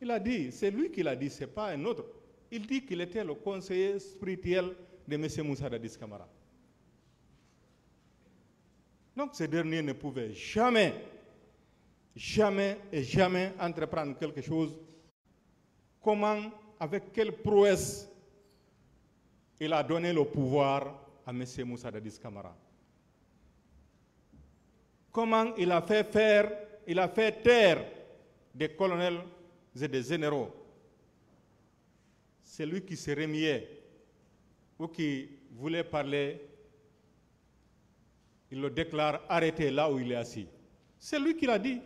Il a dit, c'est lui qui l'a dit, ce n'est pas un autre. Il dit qu'il était le conseiller spirituel de M. Moussa Dadis Camara. Donc ce dernier ne pouvait jamais, jamais et jamais entreprendre quelque chose. Comment, avec quelle prouesse il a donné le pouvoir à M. Moussa Dadis Camara. Comment il a fait taire des colonels et des généraux. C'est lui qui se remuait ou qui voulait parler, il le déclare arrêté là où il est assis. C'est lui qui l'a dit.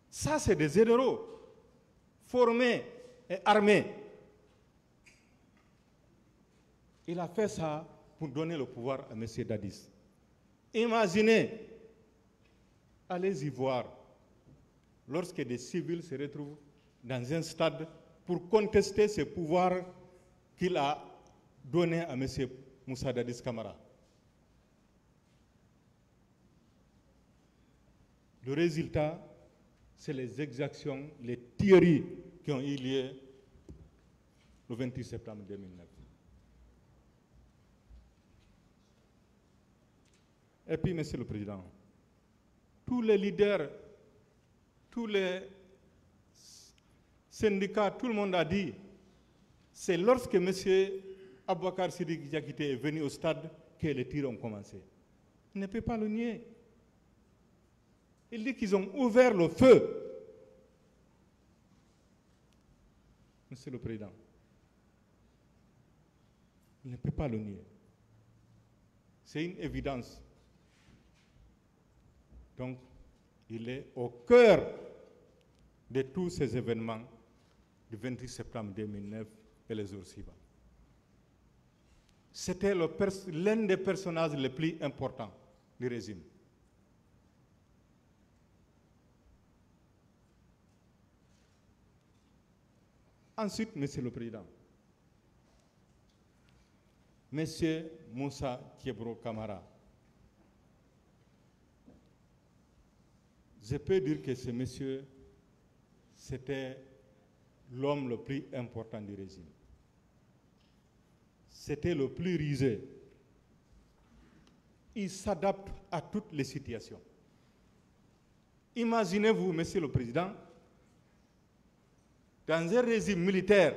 Ça, c'est des généraux formés et armés. Il a fait ça pour donner le pouvoir à M. Dadis. Imaginez, allez-y voir, lorsque des civils se retrouvent dans un stade pour contester ce pouvoir qu'il a donné à M. Moussa Dadis Camara. Le résultat, c'est les exactions, les tueries qui ont eu lieu le 28 septembre 2009. Et puis, Monsieur le Président, tous les leaders, tous les syndicats, tout le monde a dit, c'est lorsque M. Aboubacar Sidiki Diakité est venu au stade que les tirs ont commencé. Il ne peut pas le nier. Il dit qu'ils ont ouvert le feu. Monsieur le Président, il ne peut pas le nier. C'est une évidence. Donc, il est au cœur de tous ces événements du 28 septembre 2009 et les jours suivants. C'était l'un des personnages les plus importants du régime. Ensuite, Monsieur le Président, Monsieur Moussa Thiebro Camara, je peux dire que ce monsieur, c'était l'homme le plus important du régime. C'était le plus rusé. Il s'adapte à toutes les situations. Imaginez-vous, Monsieur le Président, dans un régime militaire,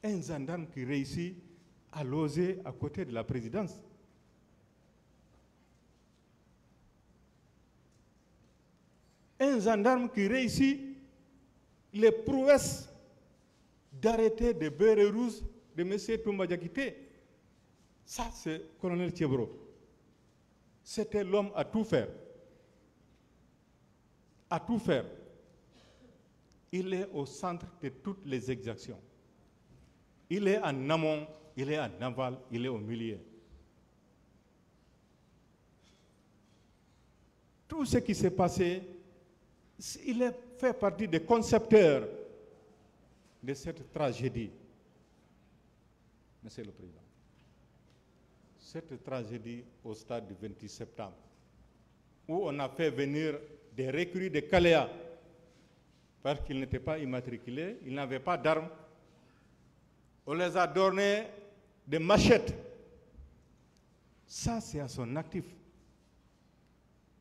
un gendarme qui réussit à loger à côté de la présidence. Un gendarme qui réussit les prouesses d'arrêter des bérets rouges de M. Toumba Diakité. Ça, c'est le colonel Thiebro. C'était l'homme à tout faire. À tout faire. Il est au centre de toutes les exactions. Il est en amont, il est en aval, il est au milieu. Tout ce qui s'est passé, il fait partie des concepteurs de cette tragédie. Monsieur le Président, cette tragédie au stade du 28 septembre, où on a fait venir des recrues de Caléa, parce qu'ils n'étaient pas immatriculés, ils n'avaient pas d'armes. On les a donné des machettes. Ça, c'est à son actif.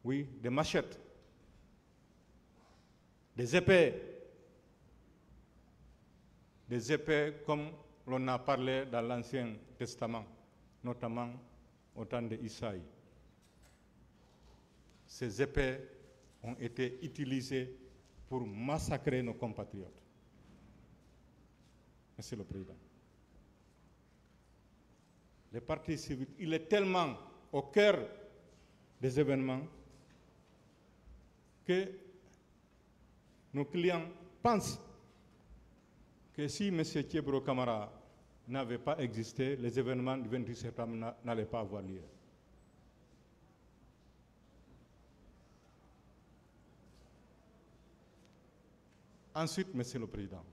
Oui, des machettes, des épées, des épées comme l'on a parlé dans l'Ancien Testament, notamment au temps d'Isaïe. Ces épées ont été utilisées pour massacrer nos compatriotes. Monsieur le Président. Les partis civils, il est tellement au cœur des événements que nos clients pensent que si M. Thiebro Camara n'avait pas existé, les événements du 28 septembre n'allaient pas avoir lieu. Ensuite, Monsieur le Président,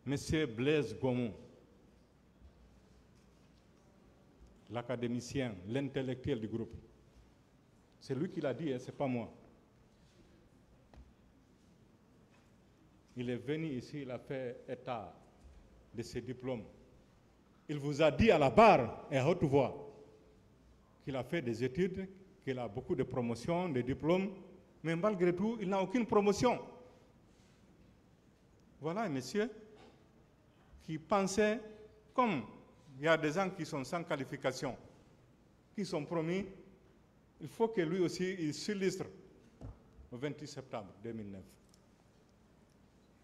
M. Blaise Gaumont, l'académicien, l'intellectuel du groupe, c'est lui qui l'a dit, ce n'est pas moi. Il est venu ici, il a fait état de ses diplômes. Il vous a dit à la barre et à haute voix qu'il a fait des études, qu'il a beaucoup de promotions, de diplômes, mais malgré tout, il n'a aucune promotion. Voilà un monsieur qui pensait, comme il y a des gens qui sont sans qualification, qui sont promis, il faut que lui aussi, il s'illustre le 28 septembre 2009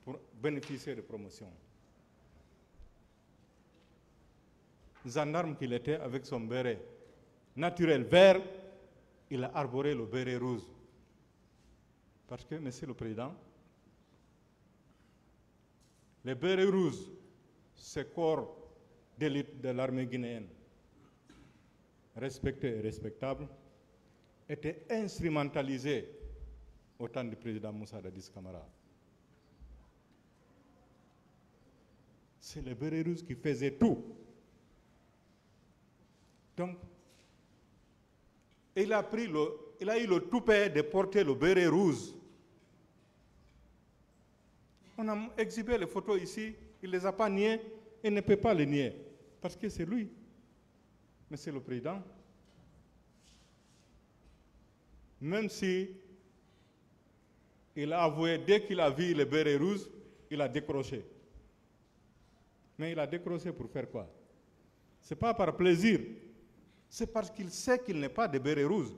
pour bénéficier de promotion. Gendarme qu'il était avec son béret naturel vert, il a arboré le béret rouge. Parce que, Monsieur le Président, les bérets rouges, ce corps d'élite de l'armée guinéenne, respecté et respectable, était instrumentalisé au temps du président Moussa Dadis Camara. C'est les bérets rouges qui faisaient tout. Donc, il a eu le toupet de porter le béret rouge. On a exhibé les photos ici, il ne les a pas niées et ne peut pas les nier. Parce que c'est lui, Monsieur le Président. Même si il a avoué, dès qu'il a vu le béret rouge, il a décroché. Mais il a décroché pour faire quoi? Ce n'est pas par plaisir. C'est parce qu'il sait qu'il n'est pas de béret rouge.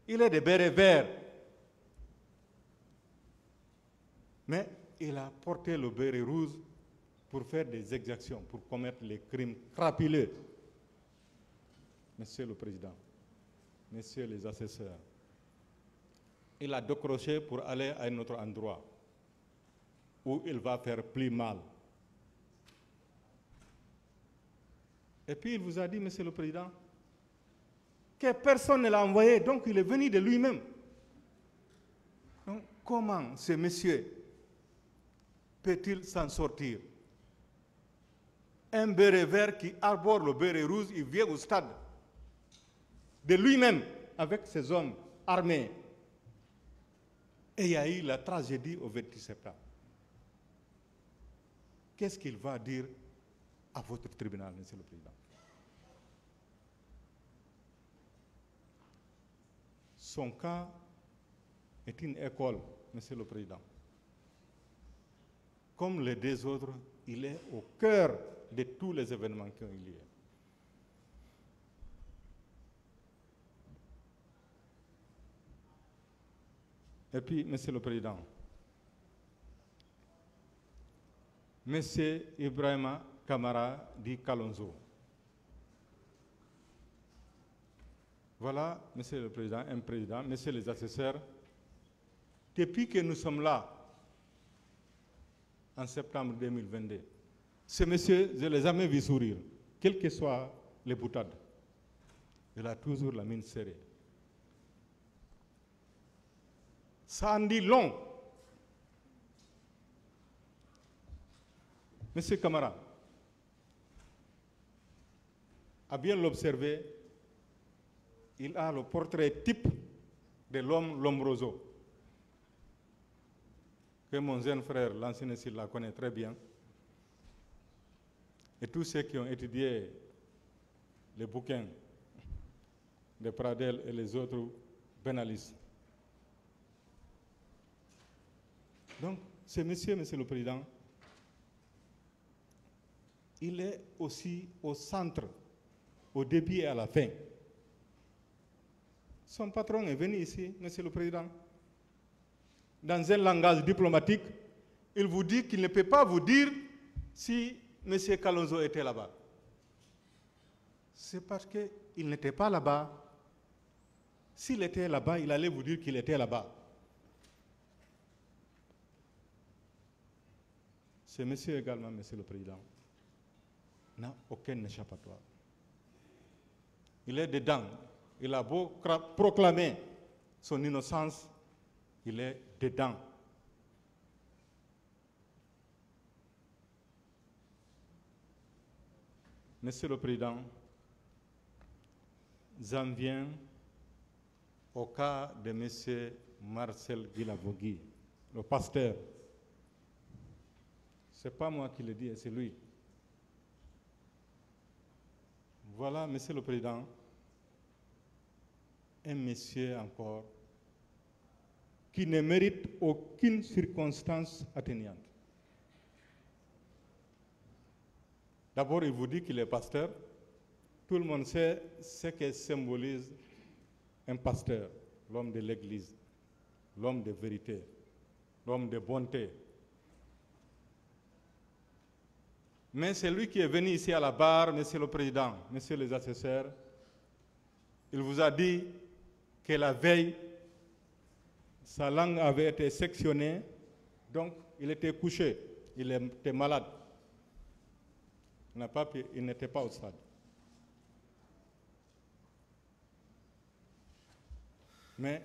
Il est de béret vert. Mais il a porté le béret rouge pour faire des exactions, pour commettre les crimes crapuleux. Monsieur le Président, Messieurs les assesseurs, il a décroché pour aller à un autre endroit où il va faire plus mal. Et puis il vous a dit, Monsieur le Président, que personne ne l'a envoyé, donc il est venu de lui-même. Donc comment ce monsieur peut-il s'en sortir? Un béret vert qui arbore le béret rouge, il vient au stade de lui-même avec ses hommes armés. Et il y a eu la tragédie au 28 septembre. Qu'est-ce qu'il va dire à votre tribunal, Monsieur le Président? Son cas est une école, Monsieur le Président. Comme les deux autres, il est au cœur de tous les événements qui ont eu lieu. Et puis, Monsieur le Président, Monsieur Ibrahima Camara dit Kalonzo. Voilà, Monsieur le Président, un président, Messieurs les assesseurs, depuis que nous sommes là, en septembre 2022, ce monsieur, je ne l'ai jamais vu sourire, quelles que soient les boutades. Il a toujours la mine serrée. Ça en dit long. Monsieur Camara, à bien l'observer, il a le portrait type de l'homme Lombroso, que mon jeune frère, l'ancien la connaît très bien. Et tous ceux qui ont étudié les bouquins de Pradel et les autres pénalistes. Donc, ce monsieur, Monsieur le Président, il est aussi au centre, au début et à la fin. Son patron est venu ici, Monsieur le Président. Dans un langage diplomatique, il vous dit qu'il ne peut pas vous dire si M. Kalonzo était là-bas. C'est parce qu'il n'était pas là-bas. S'il était là-bas, il allait vous dire qu'il était là-bas. Ce monsieur également, Monsieur le Président, n'a aucun échappatoire. Il est dedans. Il a beau proclamer son innocence, il est dedans. Monsieur le Président, j'en viens au cas de M. Marcel Guilavogui, le pasteur. Ce n'est pas moi qui le dis, c'est lui. Voilà, Monsieur le Président, un monsieur encore qui ne mérite aucune circonstance atténuante. D'abord, il vous dit qu'il est pasteur. Tout le monde sait ce que symbolise un pasteur, l'homme de l'Église, l'homme de vérité, l'homme de bonté. Mais c'est lui qui est venu ici à la barre, Monsieur le Président, Messieurs les assesseurs. Il vous a dit que la veille, sa langue avait été sectionnée, donc il était couché, il était malade. Il n'était pas au stade. Mais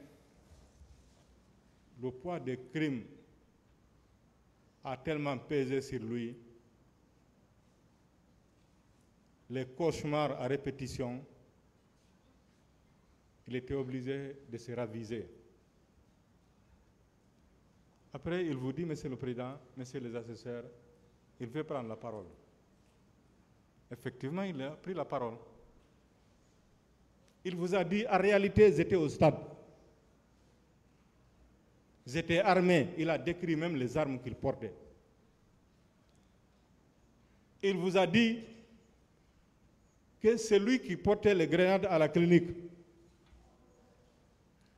le poids des crimes a tellement pesé sur lui, les cauchemars à répétition, il était obligé de se raviser. Après, il vous dit, Monsieur le Président, Messieurs les assesseurs, il veut prendre la parole. Effectivement, il a pris la parole. Il vous a dit, en réalité, ils étaient au stade. Ils étaient armés. Il a décrit même les armes qu'ils portaient. Il vous a dit que c'est lui qui portait les grenades à la clinique.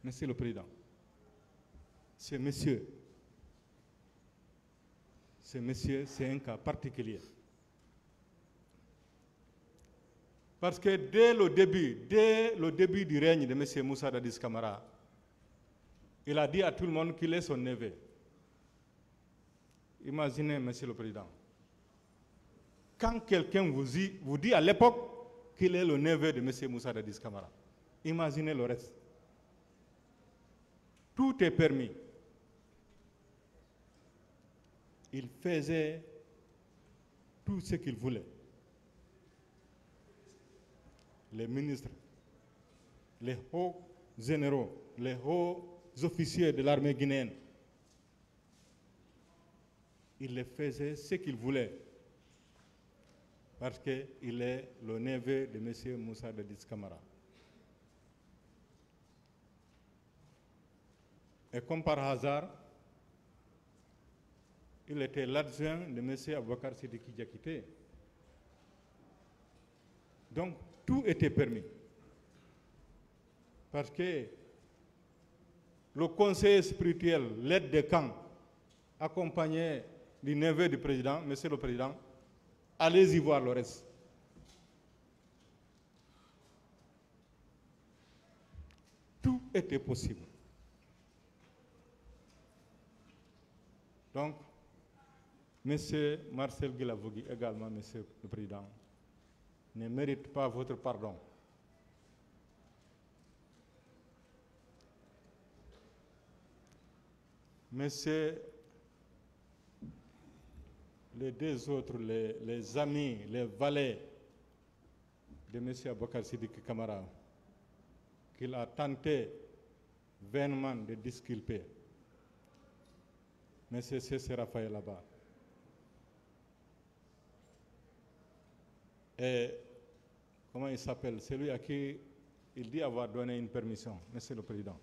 Monsieur le Président, ce monsieur, c'est un cas particulier. Parce que dès le début du règne de M. Moussa Dadis Camara, il a dit à tout le monde qu'il est son neveu. Imaginez, Monsieur le Président, quand quelqu'un vous dit à l'époque qu'il est le neveu de M. Moussa Dadis Camara, imaginez le reste. Tout est permis. Il faisait tout ce qu'il voulait. Les ministres, les hauts généraux, les hauts officiers de l'armée guinéenne, il les faisait ce qu'il voulait parce qu'il est le neveu de M. Moussa Dadis Camara. Et comme par hasard, il était l'adjoint de M. Aboubakar Sidiki Diakité. Donc, tout était permis. Parce que le conseiller spirituel, l'aide de camp, accompagné du neveu du président, Monsieur le Président, allez-y voir le reste. Tout était possible. Donc, M. Marcel Guilavogui, également, Monsieur le Président, ne mérite pas votre pardon. Monsieur, les deux autres, les amis, les valets de M. Aboubakar Sidiki Camara, qu'il a tenté vainement de disculper, M. C.C. Raphaël là-bas. Et comment il s'appelle? Celui à qui il dit avoir donné une permission, Monsieur le Président.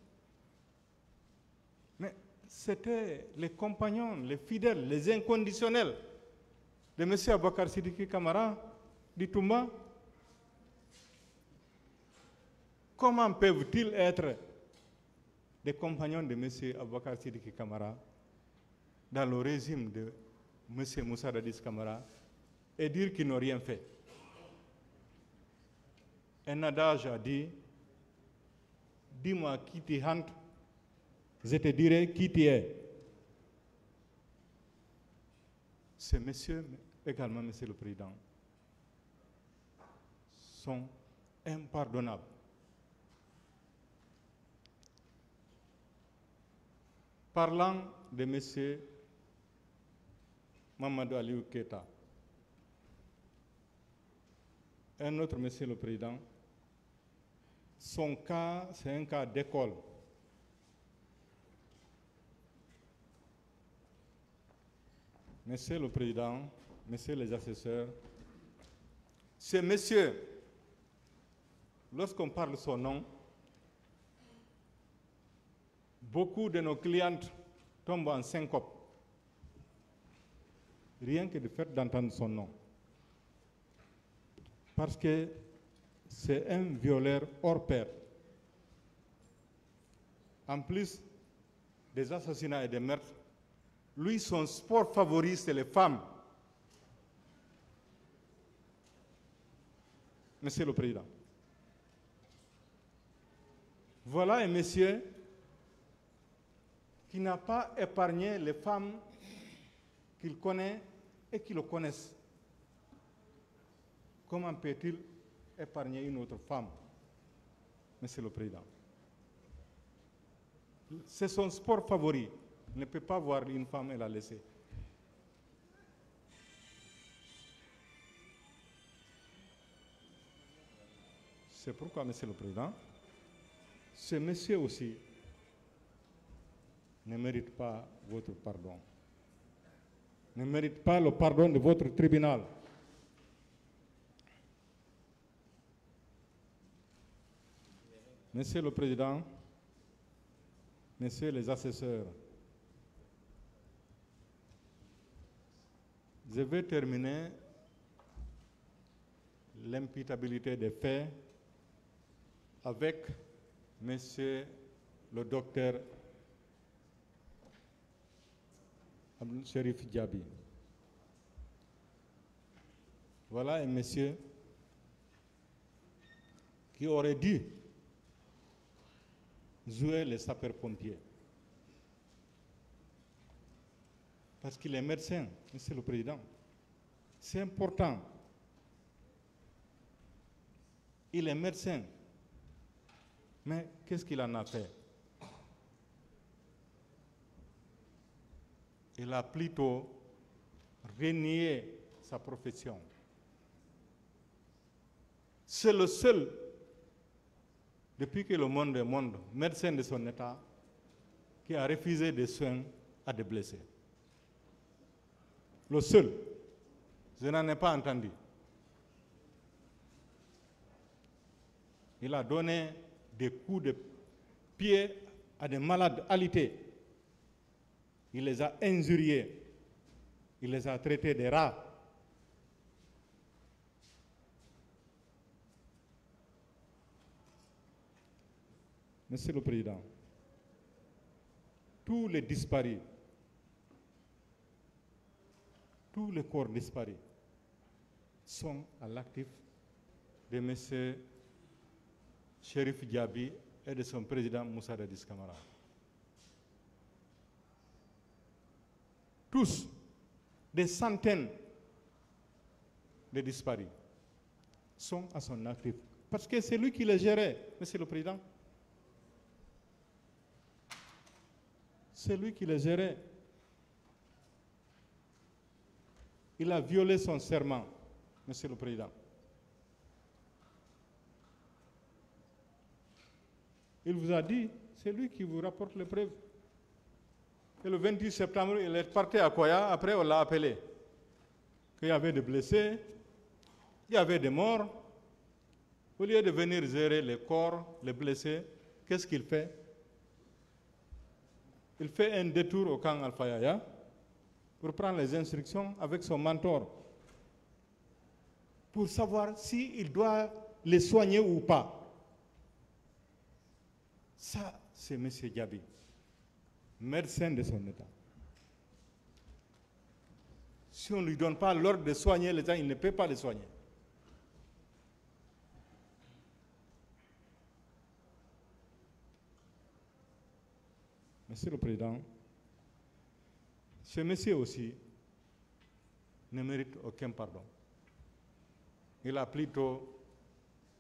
Mais C'était les compagnons, les fidèles, les inconditionnels de M. Aboubakar Sidiki Kamara, du Toumba. Comment peuvent-ils être des compagnons de M. Aboubakar Sidiki Kamara dans le régime de M. Moussa Dadis Kamara et dire qu'ils n'ont rien fait? Un adage a dit, dis-moi qui t'y hante, je te dirai qui tu es. Ces messieurs, également Monsieur le Président, sont impardonnables. Parlant de M. Mamadou Aliou Keita, un autre Monsieur le Président, son cas, c'est un cas d'école. Monsieur le Président, Messieurs les assesseurs, ce monsieur, lorsqu'on parle de son nom, beaucoup de nos clientes tombent en syncope, rien que du fait d'entendre son nom. Parce que c'est un violeur hors pair. En plus des assassinats et des meurtres, lui, son sport favori, c'est les femmes. Monsieur le Président. Voilà un monsieur qui n'a pas épargné les femmes qu'il connaît et qui le connaissent. Comment peut-il épargner une autre femme, Monsieur le Président? C'est son sport favori. Il ne peut pas voir une femme et la laisser. C'est pourquoi, Monsieur le Président, ce monsieur aussi ne mérite pas votre pardon. Ne mérite pas le pardon de votre tribunal. Monsieur le Président, Messieurs les assesseurs, je vais terminer l'imputabilité des faits avec Monsieur le docteur Cherif Diaby. Voilà un monsieur qui aurait dû jouer les sapeurs-pompiers. Parce qu'il est médecin, Monsieur le Président. C'est important. Il est médecin. Mais qu'est-ce qu'il en a fait? Il a plutôt renié sa profession. C'est le seul, depuis que le monde est monde, médecin de son état, qui a refusé des soins à des blessés. Le seul. Je n'en ai pas entendu. Il a donné des coups de pied à des malades alités. Il les a injuriés. Il les a traités de rats. Monsieur le Président, tous les disparus, tous les corps disparus sont à l'actif de M. Cherif Diaby et de son président Moussa Dadis Kamara. Tous, des centaines de disparus sont à son actif. Parce que c'est lui qui les gérait, Monsieur le Président. C'est lui qui les gérait. Il a violé son serment, Monsieur le Président. Il vous a dit, c'est lui qui vous rapporte les preuves. Et le 28 septembre, il est parti à Koya, après on l'a appelé. Qu'il y avait des blessés, il y avait des morts. Au lieu de venir gérer les corps, les blessés, qu'est-ce qu'il fait? il fait un détour au camp Alpha Yaya pour prendre les instructions avec son mentor, pour savoir s'il doit les soigner ou pas. Ça, c'est M. Diaby, médecin de son État. Si on ne lui donne pas l'ordre de soigner les gens, il ne peut pas les soigner. Monsieur le Président, ce monsieur aussi ne mérite aucun pardon. Il a plutôt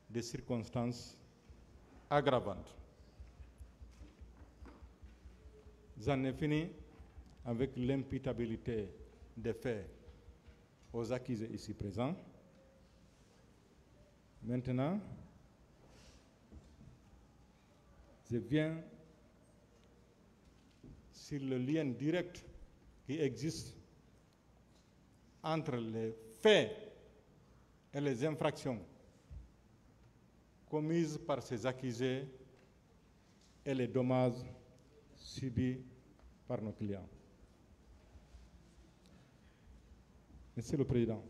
des circonstances aggravantes. J'en ai fini avec l'imputabilité des faits aux accusés ici présents. Maintenant, je viens sur le lien direct qui existe entre les faits et les infractions commises par ces accusés et les dommages subis par nos clients. Monsieur le Président,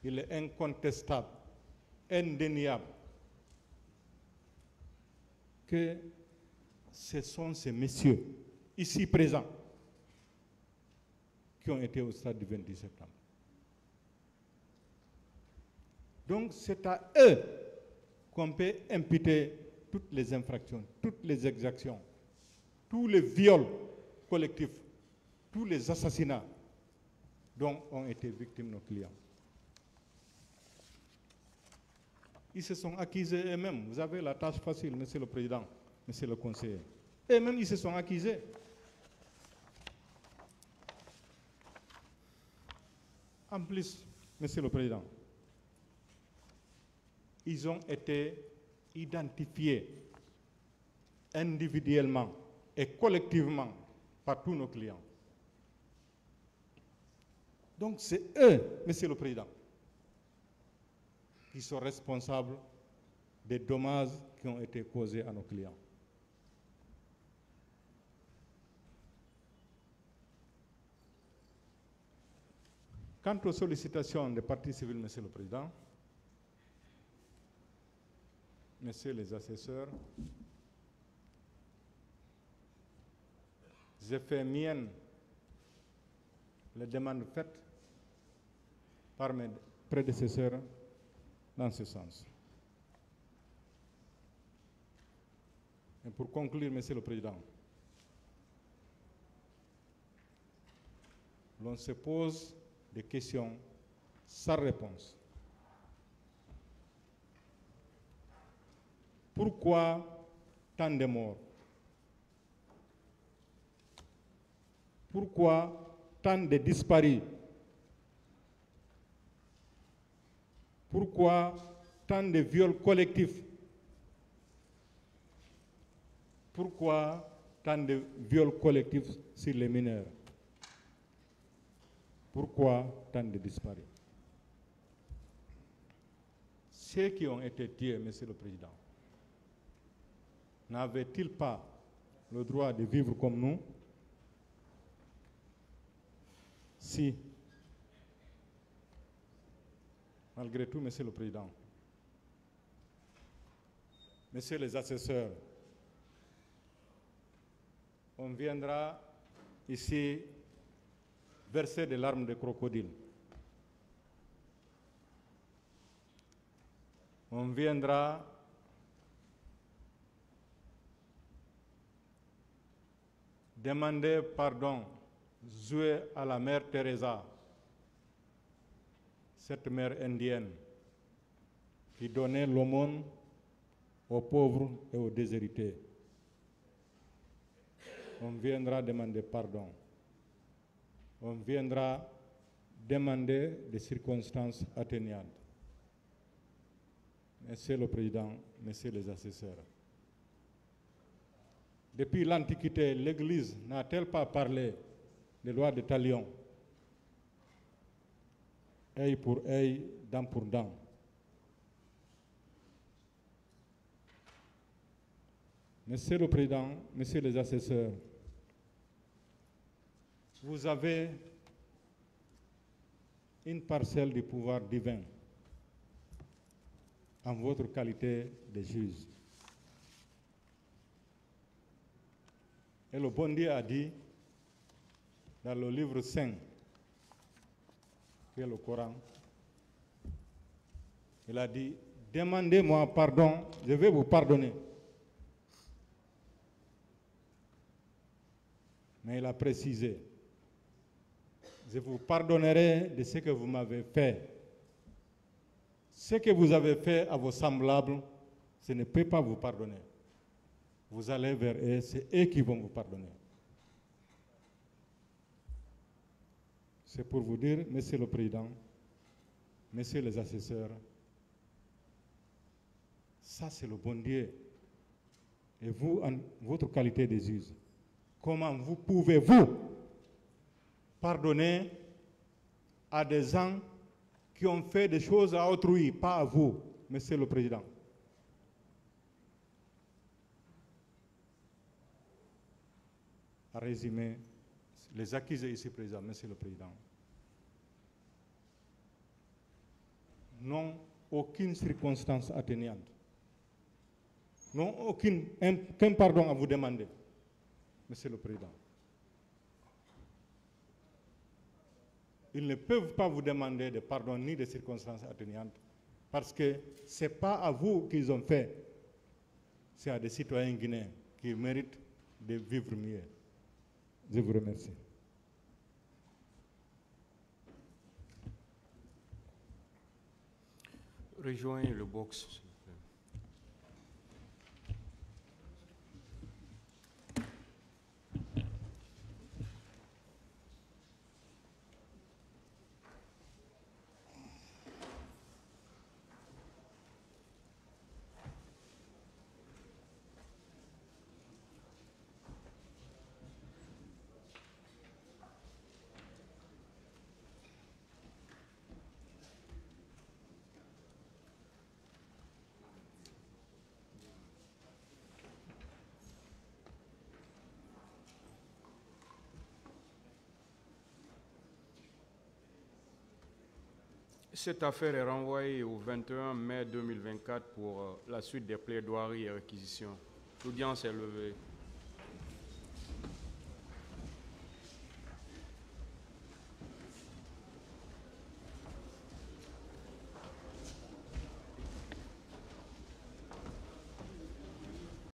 il est incontestable, indéniable, que ce sont ces messieurs ici présents qui ont été au stade du 28 septembre. Donc c'est à eux qu'on peut imputer toutes les infractions, toutes les exactions, tous les viols collectifs, tous les assassinats dont ont été victimes nos clients. Ils se sont accusés eux-mêmes. Vous avez la tâche facile, Monsieur le Président, Monsieur le Conseiller. Eux-mêmes, ils se sont accusés. En plus, Monsieur le Président, ils ont été identifiés individuellement et collectivement par tous nos clients. Donc c'est eux, Monsieur le Président, qui sont responsables des dommages qui ont été causés à nos clients. Quant aux sollicitations des parties civiles, Monsieur le Président, Messieurs les assesseurs, j'ai fait mienne les demandes faites par mes prédécesseurs dans ce sens. Et pour conclure, Monsieur le Président, l'on se pose des questions sans réponse. Pourquoi tant de morts? Pourquoi tant de disparus? Pourquoi tant de viols collectifs? Pourquoi tant de viols collectifs sur les mineurs? Pourquoi tant de disparus? Ceux qui ont été tués, Monsieur le Président, n'avaient-ils pas le droit de vivre comme nous? Si, malgré tout, Monsieur le Président, Messieurs les assesseurs, on viendra ici verser des larmes de crocodile. On viendra demander pardon, jouer à la mère Teresa, cette mère indienne qui donnait l'aumône aux pauvres et aux déshérités. On viendra demander pardon. On viendra demander des circonstances atténuantes. Monsieur le Président, Messieurs les assesseurs, depuis l'Antiquité, l'Église n'a-t-elle pas parlé des lois de Talion? Œil pour œil, dent pour dent. Monsieur le Président, Messieurs les assesseurs, vous avez une parcelle du pouvoir divin en votre qualité de juge. Et le bon Dieu a dit dans le livre saint, qui est le Coran, il a dit, demandez-moi pardon, je vais vous pardonner. Mais il a précisé, je vous pardonnerai de ce que vous m'avez fait. Ce que vous avez fait à vos semblables, ce ne peut pas vous pardonner. Vous allez vers eux, c'est eux qui vont vous pardonner. C'est pour vous dire, Monsieur le Président, Messieurs les assesseurs, ça c'est le bon Dieu. Et vous, en votre qualité de juge, comment vous pouvez-vous pardonner à des gens qui ont fait des choses à autrui, pas à vous, Monsieur le Président? À résumer, les accusés ici présents, Monsieur le Président, n'ont aucune circonstance atténuante, n'ont aucun pardon à vous demander, Monsieur le Président. Ils ne peuvent pas vous demander de pardon ni de circonstances atténuantes parce que ce n'est pas à vous qu'ils ont fait, c'est à des citoyens guinéens qui méritent de vivre mieux. Je vous remercie. Rejoignez le box, s'il vous plaît. Cette affaire est renvoyée au 21 mai 2024 pour la suite des plaidoiries et réquisitions. L'audience est levée.